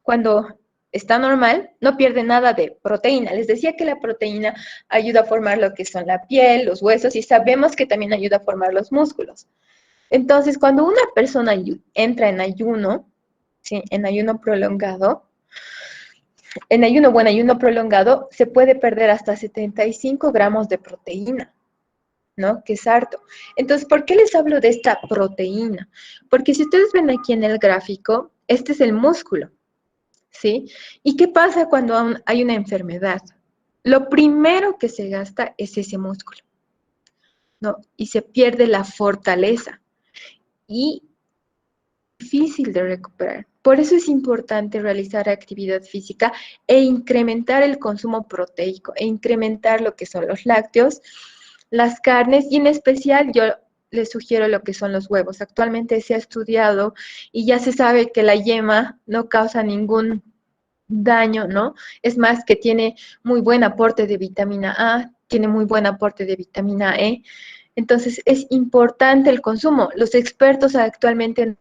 cuando está normal, no pierde nada de proteína. Les decía que la proteína ayuda a formar lo que son la piel, los huesos, y sabemos que también ayuda a formar los músculos. Entonces, cuando una persona entra en ayuno, ¿sí?, en ayuno prolongado, ayuno prolongado, se puede perder hasta 75 gramos de proteína, ¿no?, que es harto. Entonces, ¿por qué les hablo de esta proteína? Porque si ustedes ven aquí en el gráfico, este es el músculo, ¿sí? ¿Y qué pasa cuando hay una enfermedad? Lo primero que se gasta es ese músculo, ¿no? Y se pierde la fortaleza. Y difícil de recuperar. Por eso es importante realizar actividad física e incrementar el consumo proteico, e incrementar lo que son los lácteos, las carnes, y en especial yo les sugiero lo que son los huevos. Actualmente se ha estudiado y ya se sabe que la yema no causa ningún daño, ¿no? Es más, que tiene muy buen aporte de vitamina A, tiene muy buen aporte de vitamina E. Entonces, es importante el consumo. Los expertos actualmente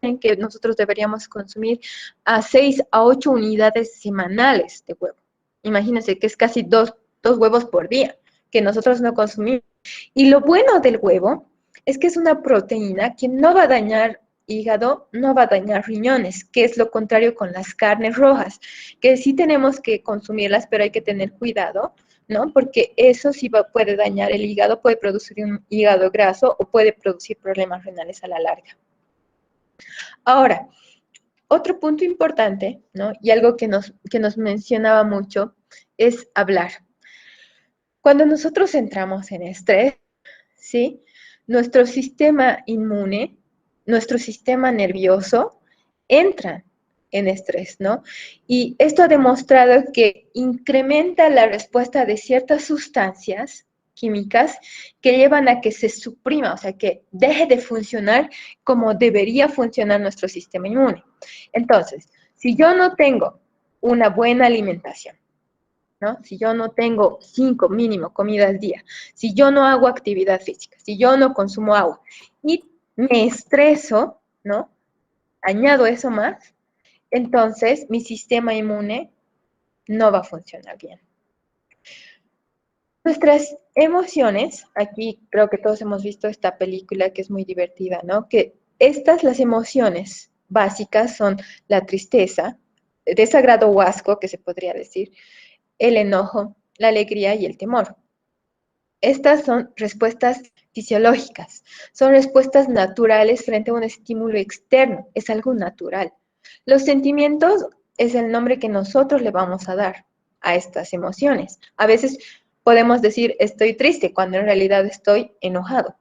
dicen que nosotros deberíamos consumir a 6 a 8 unidades semanales de huevo. Imagínense que es casi dos huevos por día, que nosotros no consumimos. Y lo bueno del huevo es que es una proteína que no va a dañar hígado, no va a dañar riñones, que es lo contrario con las carnes rojas, que sí tenemos que consumirlas, pero hay que tener cuidado, ¿no? Porque eso sí puede dañar el hígado, puede producir un hígado graso o puede producir problemas renales a la larga. Ahora, otro punto importante, ¿no? Y algo que nos mencionaba mucho es hablar. Cuando nosotros entramos en estrés, ¿sí? Nuestro sistema inmune, nuestro sistema nervioso entran en estrés, ¿no? Y esto ha demostrado que incrementa la respuesta de ciertas sustancias químicas que llevan a que se suprima, o sea, que deje de funcionar como debería funcionar nuestro sistema inmune. Entonces, si yo no tengo una buena alimentación, ¿no? Si yo no tengo 5 mínimo comidas al día, si yo no hago actividad física, si yo no consumo agua y me estreso, ¿no? Añado eso más, entonces mi sistema inmune no va a funcionar bien. Nuestras emociones, aquí creo que todos hemos visto esta película que es muy divertida, ¿no? Que las emociones básicas son la tristeza, desagrado o asco, que se podría decir, el enojo, la alegría y el temor. Estas son respuestas fisiológicas, son respuestas naturales frente a un estímulo externo, es algo natural. Los sentimientos es el nombre que nosotros le vamos a dar a estas emociones. A veces podemos decir estoy triste cuando en realidad estoy enojado.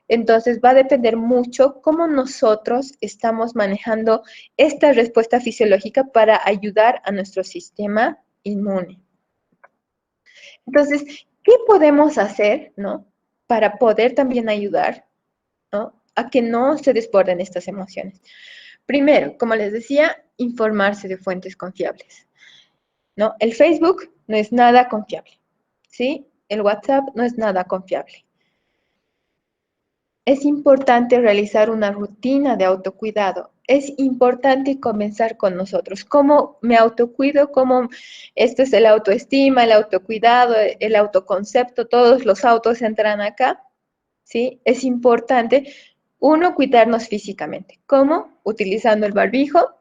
Entonces va a depender mucho cómo nosotros estamos manejando esta respuesta fisiológica para ayudar a nuestro sistema inmune. Entonces, ¿qué podemos hacer, ¿no? Para poder también ayudar, ¿no? A que no se desborden estas emociones. Primero, como les decía, informarse de fuentes confiables, ¿no? El Facebook no es nada confiable, ¿sí? El WhatsApp no es nada confiable. Es importante realizar una rutina de autocuidado. Es importante comenzar con nosotros. ¿Cómo me autocuido? ¿Cómo esto es el autoestima, el autocuidado, el autoconcepto? Todos los autos entran acá, ¿sí? Es importante, uno, cuidarnos físicamente. ¿Cómo? Utilizando el barbijo,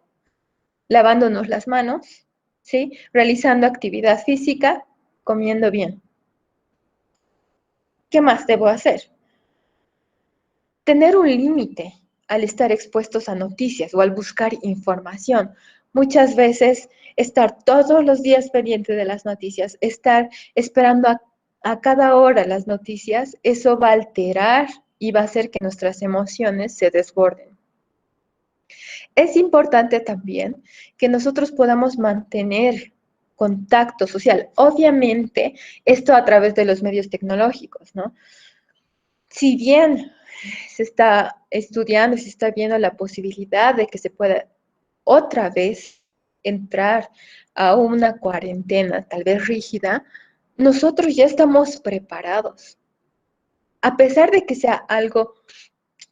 lavándonos las manos, ¿sí? Realizando actividad física, comiendo bien. ¿Qué más debo hacer? Tener un límite al estar expuestos a noticias o al buscar información. Muchas veces estar todos los días pendiente de las noticias, estar esperando a cada hora las noticias, eso va a alterar y va a hacer que nuestras emociones se desborden. Es importante también que nosotros podamos mantener contacto social. Obviamente, esto a través de los medios tecnológicos, ¿no? Si bien se está estudiando, se está viendo la posibilidad de que se pueda otra vez entrar a una cuarentena tal vez rígida, nosotros ya estamos preparados. A pesar de que sea algo,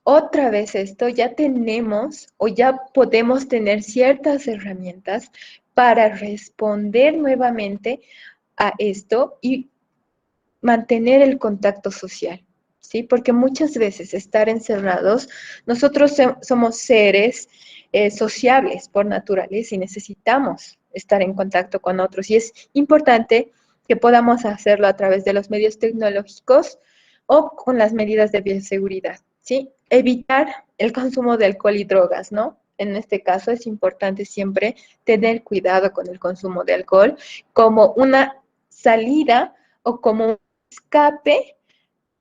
otra vez esto, ya tenemos o ya podemos tener ciertas herramientas para responder nuevamente a esto y mantener el contacto social. ¿Sí? Porque muchas veces estar encerrados, nosotros somos seres sociables por naturaleza y necesitamos estar en contacto con otros. Y es importante que podamos hacerlo a través de los medios tecnológicos o con las medidas de bioseguridad, ¿sí? Evitar el consumo de alcohol y drogas, ¿no? En este caso es importante siempre tener cuidado con el consumo de alcohol como una salida o como un escape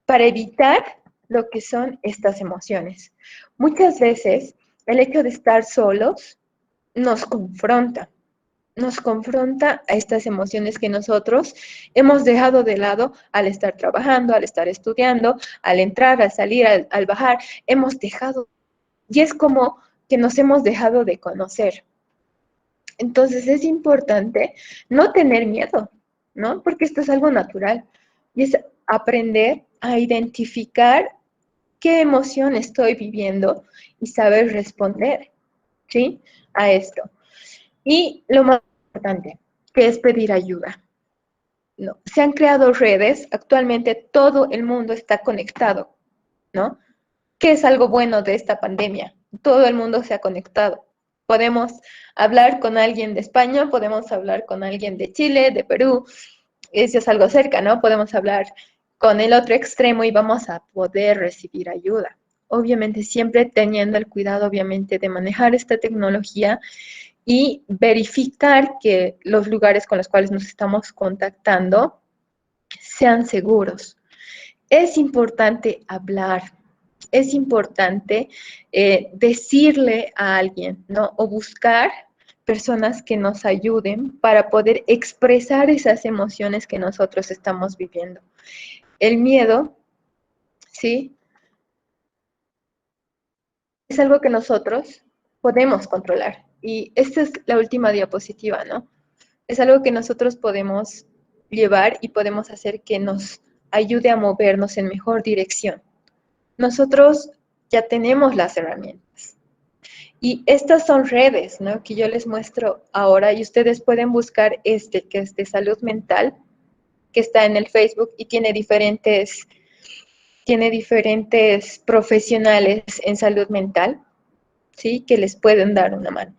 para evitar lo que son estas emociones. Muchas veces el hecho de estar solos nos confronta a estas emociones que nosotros hemos dejado de lado al estar trabajando, al estar estudiando, al entrar, al salir, al bajar, hemos dejado, y es como que nos hemos dejado de conocer. Entonces es importante no tener miedo, ¿no? Porque esto es algo natural, y es aprender a identificar qué emoción estoy viviendo y saber responder, ¿sí? A esto. Y lo más importante, que es pedir ayuda. ¿No? Se han creado redes, actualmente todo el mundo está conectado, ¿no? ¿Qué es algo bueno de esta pandemia? Todo el mundo se ha conectado. Podemos hablar con alguien de España, podemos hablar con alguien de Chile, de Perú, eso es algo cerca, ¿no? Podemos hablar con el otro extremo y vamos a poder recibir ayuda. obviamente siempre teniendo el cuidado, obviamente, de manejar esta tecnología y verificar que los lugares con los cuales nos estamos contactando sean seguros. Es importante hablar, es importante decirle a alguien, ¿no? O buscar personas que nos ayuden para poder expresar esas emociones que nosotros estamos viviendo. El miedo, ¿sí? Es algo que nosotros podemos controlar. Y esta es la última diapositiva, ¿no? Es algo que nosotros podemos llevar y podemos hacer que nos ayude a movernos en mejor dirección. Nosotros ya tenemos las herramientas. Y estas son redes, ¿no? Que yo les muestro ahora y ustedes pueden buscar que es de salud mental, que está en el Facebook y tiene diferentes profesionales en salud mental, ¿sí? Que les pueden dar una mano.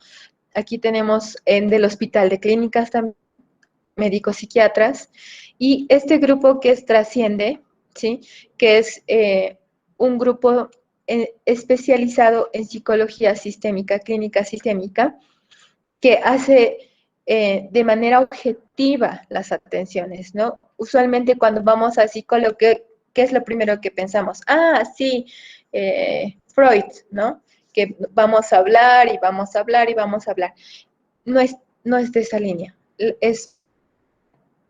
Aquí tenemos del Hospital de Clínicas también, médicos psiquiatras, y este grupo que es Trasciende, ¿sí? Que es un grupo especializado en psicología sistémica, clínica sistémica, que hace de manera objetiva las atenciones, ¿no? Usualmente cuando vamos a psicólogo, ¿qué es lo primero que pensamos? Ah, sí, Freud, ¿no? Que vamos a hablar y vamos a hablar y vamos a hablar. No es de esa línea, es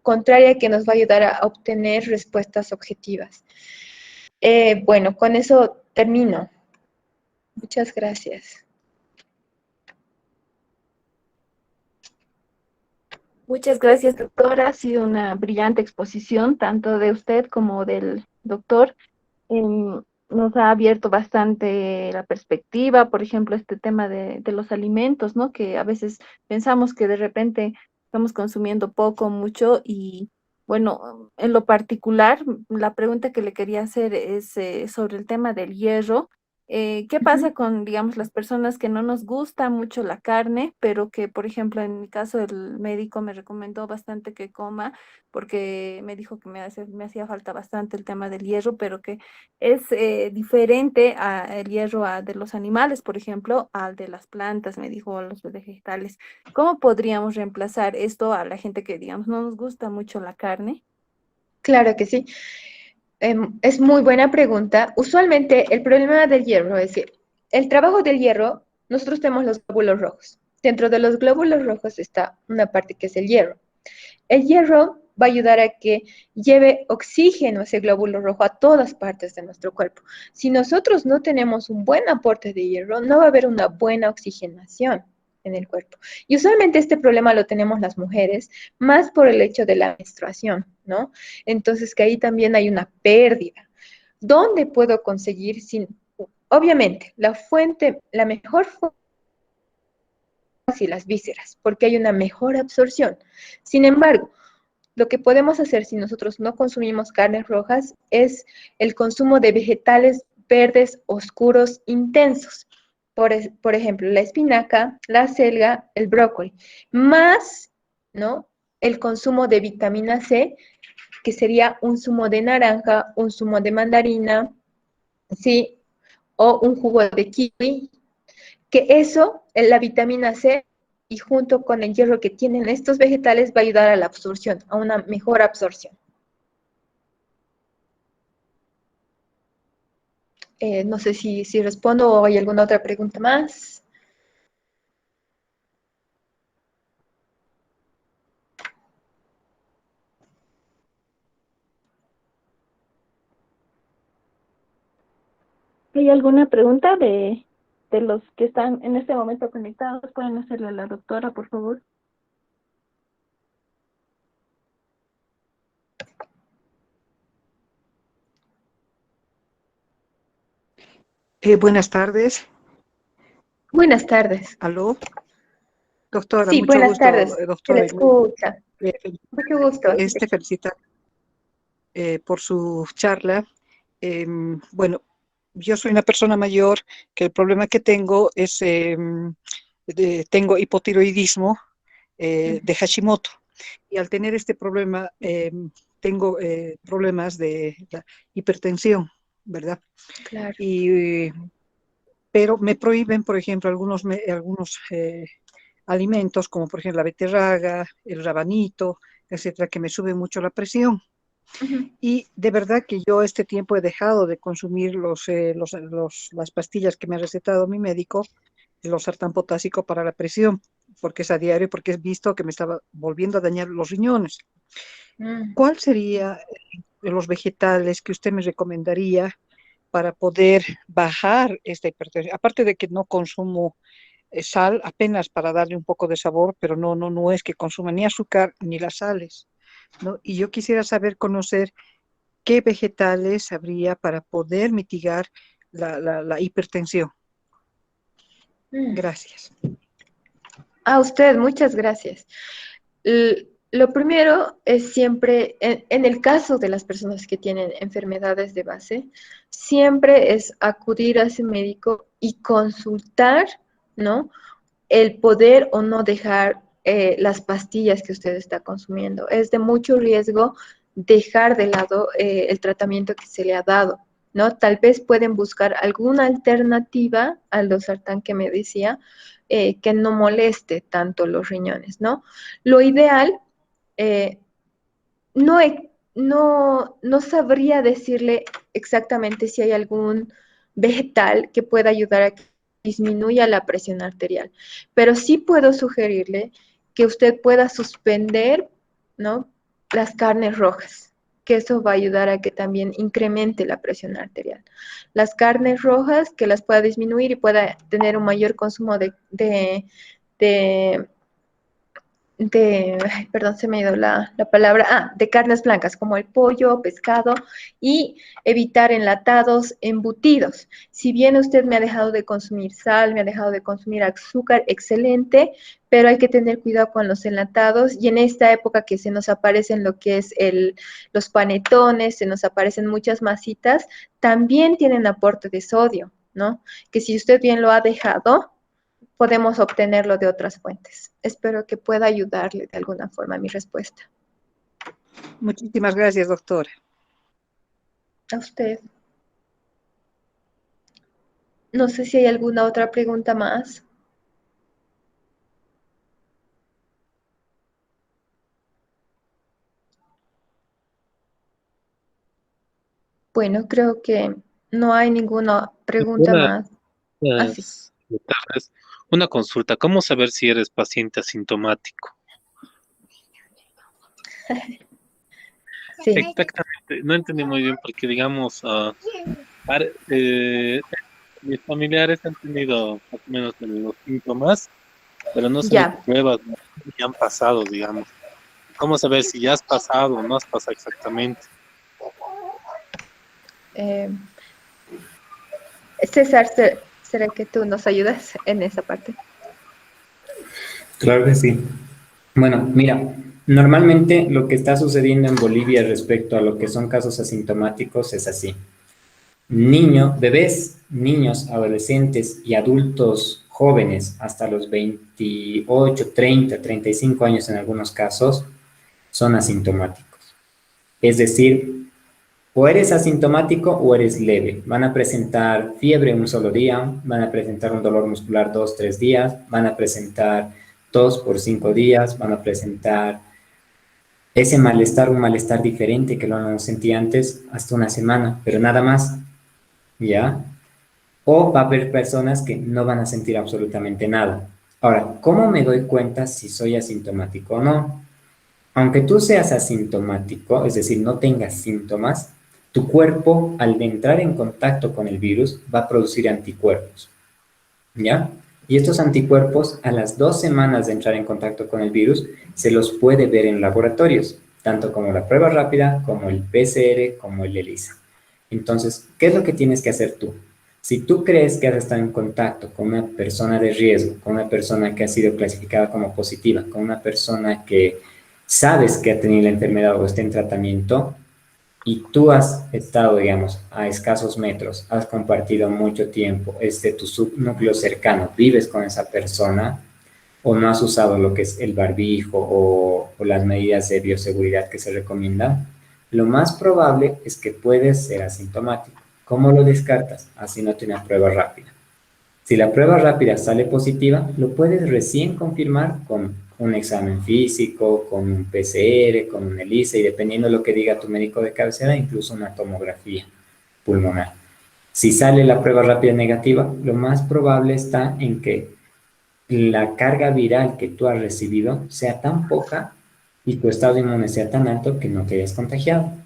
contraria que nos va a ayudar a obtener respuestas objetivas. Bueno, con eso termino. Muchas gracias. Muchas gracias, doctora. Ha sido una brillante exposición, tanto de usted como del doctor. Nos ha abierto bastante la perspectiva, por ejemplo, este tema de los alimentos, ¿no? Que a veces pensamos que de repente estamos consumiendo poco, mucho y bueno, en lo particular, la pregunta que le quería hacer es sobre el tema del hierro. ¿Qué pasa con, digamos, las personas que no nos gusta mucho la carne, pero que, por ejemplo, en mi caso el médico me recomendó bastante que coma porque me dijo que me hacía falta bastante el tema del hierro, pero que es diferente el hierro de los animales, por ejemplo, al de las plantas, me dijo, a los vegetales. ¿Cómo podríamos reemplazar esto a la gente que, digamos, no nos gusta mucho la carne? Claro que sí. Es muy buena pregunta. Usualmente el problema del hierro es que el trabajo del hierro, nosotros tenemos los glóbulos rojos. Dentro de los glóbulos rojos está una parte que es el hierro. El hierro va a ayudar a que lleve oxígeno ese glóbulo rojo a todas partes de nuestro cuerpo. Si nosotros no tenemos un buen aporte de hierro, no va a haber una buena oxigenación en el cuerpo. Y usualmente este problema lo tenemos las mujeres, más por el hecho de la menstruación, ¿no? Entonces que ahí también hay una pérdida. ¿Dónde puedo conseguir obviamente, la mejor fuente y las vísceras, porque hay una mejor absorción. Sin embargo, lo que podemos hacer si nosotros no consumimos carnes rojas es el consumo de vegetales verdes oscuros intensos. Por ejemplo, la espinaca, la selga, el brócoli, más, ¿no? El consumo de vitamina C, que sería un zumo de naranja, un zumo de mandarina, ¿sí? O un jugo de kiwi, que eso, la vitamina C, y junto con el hierro que tienen estos vegetales va a ayudar a la absorción, a una mejor absorción. No sé si respondo o hay alguna otra pregunta más. ¿Hay alguna pregunta de los que están en este momento conectados? Pueden hacerle a la doctora, por favor. Buenas tardes. Buenas tardes. Aló, doctora, Sí, mucho buenas gusto, tardes. Se le doctora. escucha. Mucho gusto. Felicitar por su charla. Bueno, yo soy una persona mayor que el problema que tengo es, tengo hipotiroidismo de Hashimoto. Y al tener este problema, tengo problemas de la hipertensión. ¿verdad? Claro. Pero me prohíben, por ejemplo, algunos alimentos, como por ejemplo la beterraga, el rabanito, etcétera, que me sube mucho la presión. Ujú. Y de verdad que yo este tiempo he dejado de consumir las pastillas que me ha recetado mi médico, el losartán potásico para la presión, porque es a diario, porque he visto que me estaba volviendo a dañar los riñones. Mm. ¿Cuál sería de los vegetales que usted me recomendaría para poder bajar esta hipertensión? Aparte de que no consumo sal, apenas para darle un poco de sabor, pero no es que consuma ni azúcar ni las sales, ¿no? Y yo quisiera conocer qué vegetales habría para poder mitigar la hipertensión. Mm. Gracias. A usted, muchas gracias. Lo primero es siempre, en el caso de las personas que tienen enfermedades de base, siempre es acudir a ese médico y consultar, ¿no? El poder o no dejar las pastillas que usted está consumiendo. Es de mucho riesgo dejar de lado el tratamiento que se le ha dado, ¿no? Tal vez pueden buscar alguna alternativa al losartán que me decía, que no moleste tanto los riñones, ¿no? Lo ideal, eh, no, no sabría decirle exactamente si hay algún vegetal que pueda ayudar a que disminuya la presión arterial, pero sí puedo sugerirle que usted pueda suspender, ¿no?, las carnes rojas, que eso va a ayudar a que también incremente la presión arterial. Las carnes rojas, que las pueda disminuir y pueda tener un mayor consumo de ay, perdón, se me ha ido la palabra, de carnes blancas, como el pollo, pescado, y evitar enlatados, embutidos. Si bien usted me ha dejado de consumir sal, me ha dejado de consumir azúcar, excelente, pero hay que tener cuidado con los enlatados, y en esta época que se nos aparecen lo que es los panetones, se nos aparecen muchas masitas, también tienen aporte de sodio, ¿no? Que si usted bien lo ha dejado, podemos obtenerlo de otras fuentes. Espero que pueda ayudarle de alguna forma mi respuesta. Muchísimas gracias, doctora. A usted. No sé si hay alguna otra pregunta más. Bueno, creo que no hay ninguna pregunta más. Así. Buenas tardes. Una consulta. ¿Cómo saber si eres paciente asintomático? Sí. Exactamente. No entendí muy bien porque, digamos, mis familiares han tenido más o menos los síntomas, pero no se han hecho Ya. pruebas, ¿no? Y han pasado, digamos. ¿Cómo saber si ya has pasado o no has pasado exactamente? César, ¿será que tú nos ayudas en esa parte? Claro que sí. Bueno, mira, normalmente lo que está sucediendo en Bolivia respecto a lo que son casos asintomáticos es así. Bebés, niños, adolescentes y adultos jóvenes hasta los 28, 30, 35 años en algunos casos son asintomáticos. Es decir, o eres asintomático o eres leve. Van a presentar fiebre un solo día, van a presentar un dolor muscular 2, 3 días, van a presentar tos por 5 días, van a presentar ese malestar, un malestar diferente que lo sentí antes hasta una semana, pero nada más, ¿ya? O va a haber personas que no van a sentir absolutamente nada. Ahora, ¿cómo me doy cuenta si soy asintomático o no? Aunque tú seas asintomático, es decir, no tengas síntomas, tu cuerpo, al entrar en contacto con el virus, va a producir anticuerpos, ¿ya? Y estos anticuerpos, a las 2 semanas de entrar en contacto con el virus, se los puede ver en laboratorios, tanto como la prueba rápida, como el PCR, como el ELISA. Entonces, ¿qué es lo que tienes que hacer tú? Si tú crees que has estado en contacto con una persona de riesgo, con una persona que ha sido clasificada como positiva, con una persona que sabes que ha tenido la enfermedad o está en tratamiento, y tú has estado, digamos, a escasos metros, has compartido mucho tiempo, es de tu subnúcleo cercano, vives con esa persona, o no has usado lo que es el barbijo o las medidas de bioseguridad que se recomiendan, lo más probable es que puedes ser asintomático. ¿Cómo lo descartas? Haciéndote una prueba rápida. Si la prueba rápida sale positiva, lo puedes recién confirmar con un examen físico, con un PCR, con un ELISA y dependiendo de lo que diga tu médico de cabecera, incluso una tomografía pulmonar. Si sale la prueba rápida negativa, lo más probable está en que la carga viral que tú has recibido sea tan poca y tu estado inmune sea tan alto que no te hayas contagiado.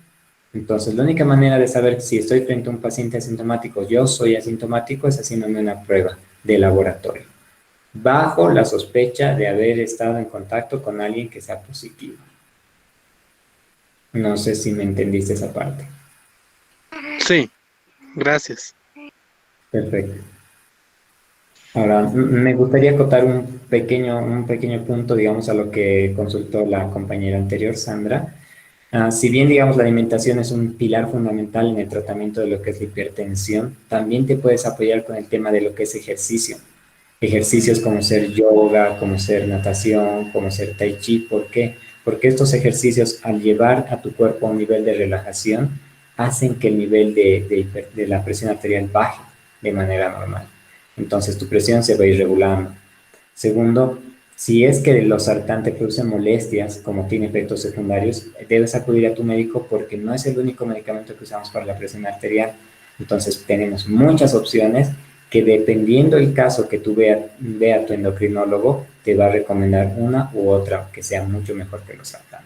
Entonces, la única manera de saber si estoy frente a un paciente asintomático, yo soy asintomático, es haciéndome una prueba de laboratorio, bajo la sospecha de haber estado en contacto con alguien que sea positivo. No sé si me entendiste esa parte. Sí, gracias. Perfecto. Ahora, me gustaría acotar un pequeño punto, digamos, a lo que consultó la compañera anterior, Sandra. Si bien, digamos, la alimentación es un pilar fundamental en el tratamiento de lo que es la hipertensión, también te puedes apoyar con el tema de lo que es ejercicio. Ejercicios como ser yoga, como ser natación, como ser tai chi. ¿Por qué? Porque estos ejercicios, al llevar a tu cuerpo a un nivel de relajación, hacen que el nivel de la presión arterial baje de manera normal. Entonces, tu presión se va a ir regulando. Segundo, si es que los sartán te producen molestias, como tiene efectos secundarios, debes acudir a tu médico porque no es el único medicamento que usamos para la presión arterial. Entonces, tenemos muchas opciones que dependiendo del caso que tú vea tu endocrinólogo, te va a recomendar una u otra que sea mucho mejor que los sartán.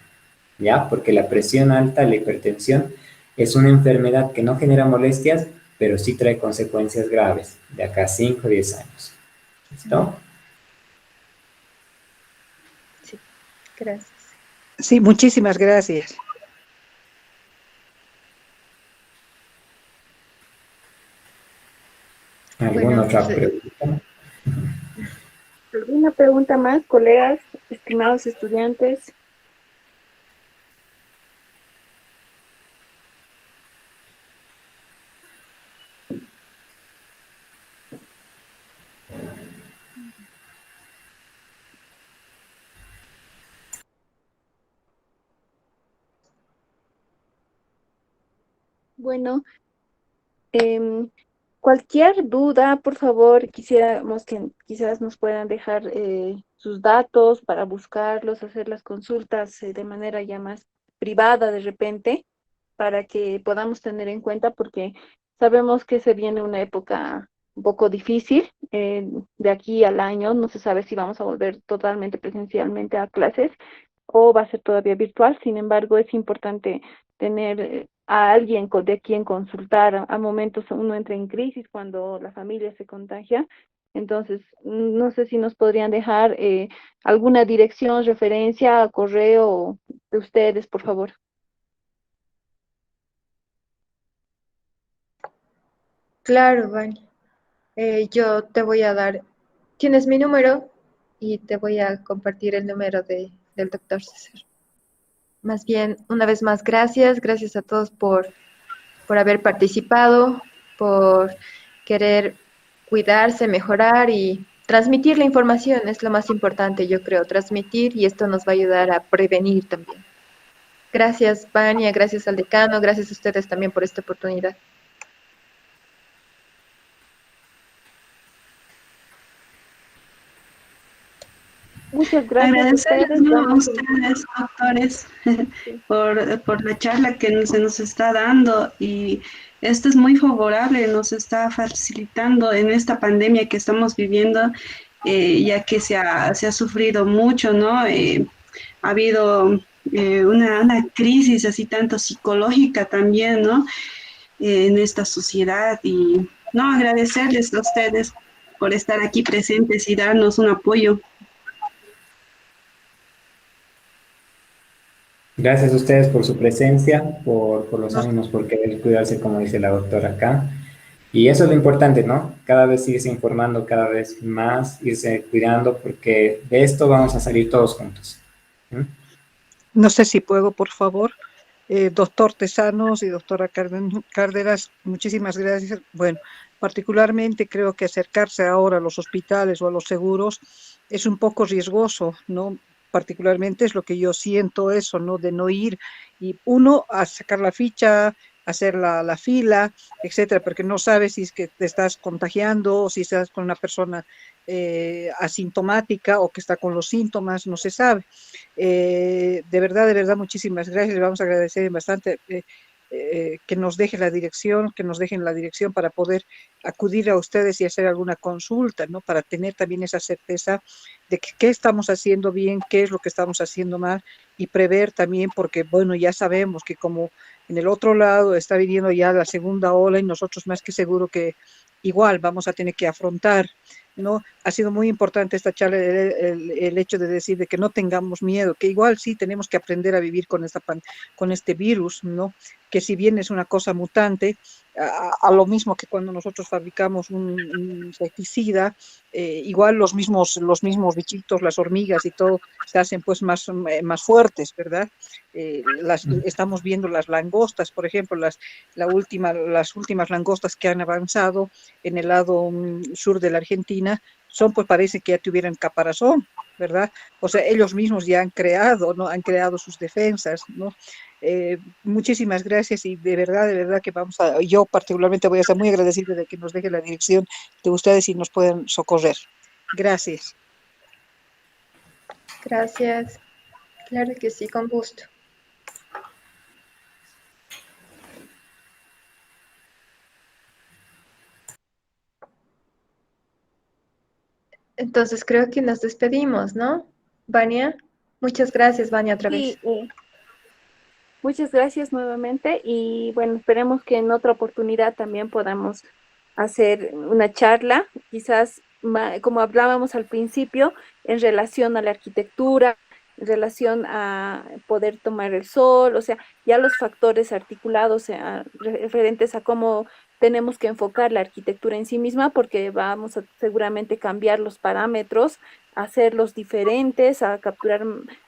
¿Ya? Porque la presión alta, la hipertensión, es una enfermedad que no genera molestias, pero sí trae consecuencias graves de acá a 5 o 10 años. ¿Listo? Sí, gracias. Sí, muchísimas gracias. ¿Alguna otra pregunta? ¿Alguna pregunta más, colegas, estimados estudiantes? Bueno, cualquier duda, por favor, quisiéramos que quizás nos puedan dejar sus datos para buscarlos, hacer las consultas de manera ya más privada de repente, para que podamos tener en cuenta, porque sabemos que se viene una época un poco difícil, de aquí al año, no se sabe si vamos a volver totalmente presencialmente a clases o va a ser todavía virtual. Sin embargo, es importante tener a alguien de quien consultar. A momentos uno entra en crisis cuando la familia se contagia. Entonces, no sé si nos podrían dejar alguna dirección, referencia, correo de ustedes, por favor. Claro, Vani. Yo te voy a dar, tienes mi número y te voy a compartir el número del doctor César. Más bien, una vez más, gracias a todos por haber participado, por querer cuidarse, mejorar y transmitir la información, es lo más importante, yo creo, transmitir, y esto nos va a ayudar a prevenir también. Gracias, Vania, gracias al decano, gracias a ustedes también por esta oportunidad. Muchas gracias a ustedes. Agradecerles, ¿no?, a ustedes, doctores, por la charla que se nos está dando, y esto es muy favorable, nos está facilitando en esta pandemia que estamos viviendo, ya que se ha sufrido mucho, ¿no? Ha habido una crisis así tanto psicológica también, ¿no? En esta sociedad, y no, agradecerles a ustedes por estar aquí presentes y darnos un apoyo. Gracias a ustedes por su presencia, por los ánimos, por querer cuidarse, como dice la doctora acá. Y eso es lo importante, ¿no? Cada vez irse informando, cada vez más, irse cuidando, porque de esto vamos a salir todos juntos. No sé si puedo, por favor. Doctor Tezanos y doctora Cárdenas, muchísimas gracias. Bueno, particularmente creo que acercarse ahora a los hospitales o a los seguros es un poco riesgoso, ¿no? Particularmente es lo que yo siento eso, ¿no? De no ir y uno a sacar la ficha, hacer la fila, etcétera, porque no sabes si es que te estás contagiando o si estás con una persona asintomática o que está con los síntomas, no se sabe. De verdad, muchísimas gracias. Le vamos a agradecer bastante que nos dejen la dirección para poder acudir a ustedes y hacer alguna consulta, ¿no? Para tener también esa certeza de que qué estamos haciendo bien, qué es lo que estamos haciendo mal y prever también, porque bueno, ya sabemos que como en el otro lado está viniendo ya la segunda ola y nosotros más que seguro que igual vamos a tener que afrontar, ¿no? Ha sido muy importante esta charla el hecho de decir de que no tengamos miedo, que igual sí tenemos que aprender a vivir con con este virus, ¿no? Que si bien es una cosa mutante, a lo mismo que cuando nosotros fabricamos un insecticida, igual los mismos bichitos, las hormigas y todo, se hacen pues más fuertes, ¿verdad? Estamos viendo las langostas, por ejemplo, las últimas langostas que han avanzado en el lado sur de la Argentina, son pues parece que ya tuvieran caparazón, ¿verdad? O sea, ellos mismos ya han creado, ¿no? Han creado sus defensas, ¿no? Muchísimas gracias y de verdad que yo particularmente voy a estar muy agradecida de que nos deje la dirección de ustedes y nos puedan socorrer. Gracias. Gracias. Claro que sí, con gusto. Entonces creo que nos despedimos, ¿no? Vania, muchas gracias, Vania, otra vez. Sí, muchas gracias nuevamente y bueno, esperemos que en otra oportunidad también podamos hacer una charla, quizás como hablábamos al principio, en relación a la arquitectura, en relación a poder tomar el sol, o sea, ya los factores articulados referentes a cómo tenemos que enfocar la arquitectura en sí misma, porque vamos a seguramente cambiar los parámetros, hacerlos diferentes, a capturar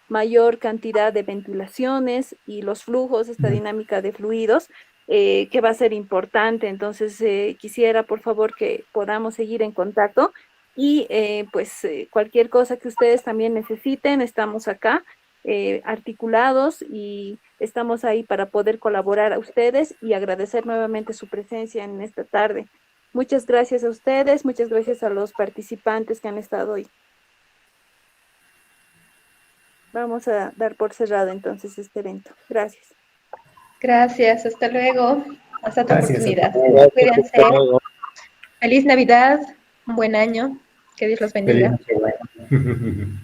mayor cantidad de ventilaciones y los flujos, esta dinámica de fluidos, que va a ser importante. Entonces, quisiera, por favor, que podamos seguir en contacto y cualquier cosa que ustedes también necesiten, estamos acá articulados y estamos ahí para poder colaborar a ustedes y agradecer nuevamente su presencia en esta tarde. Muchas gracias a ustedes, muchas gracias a los participantes que han estado hoy. Vamos a dar por cerrado entonces este evento. Gracias. Gracias, hasta luego. Hasta otra Gracias. oportunidad. Gracias, Cuídense. hasta luego. Feliz Navidad, un buen año. Que Dios los bendiga. Feliz Nochebuena.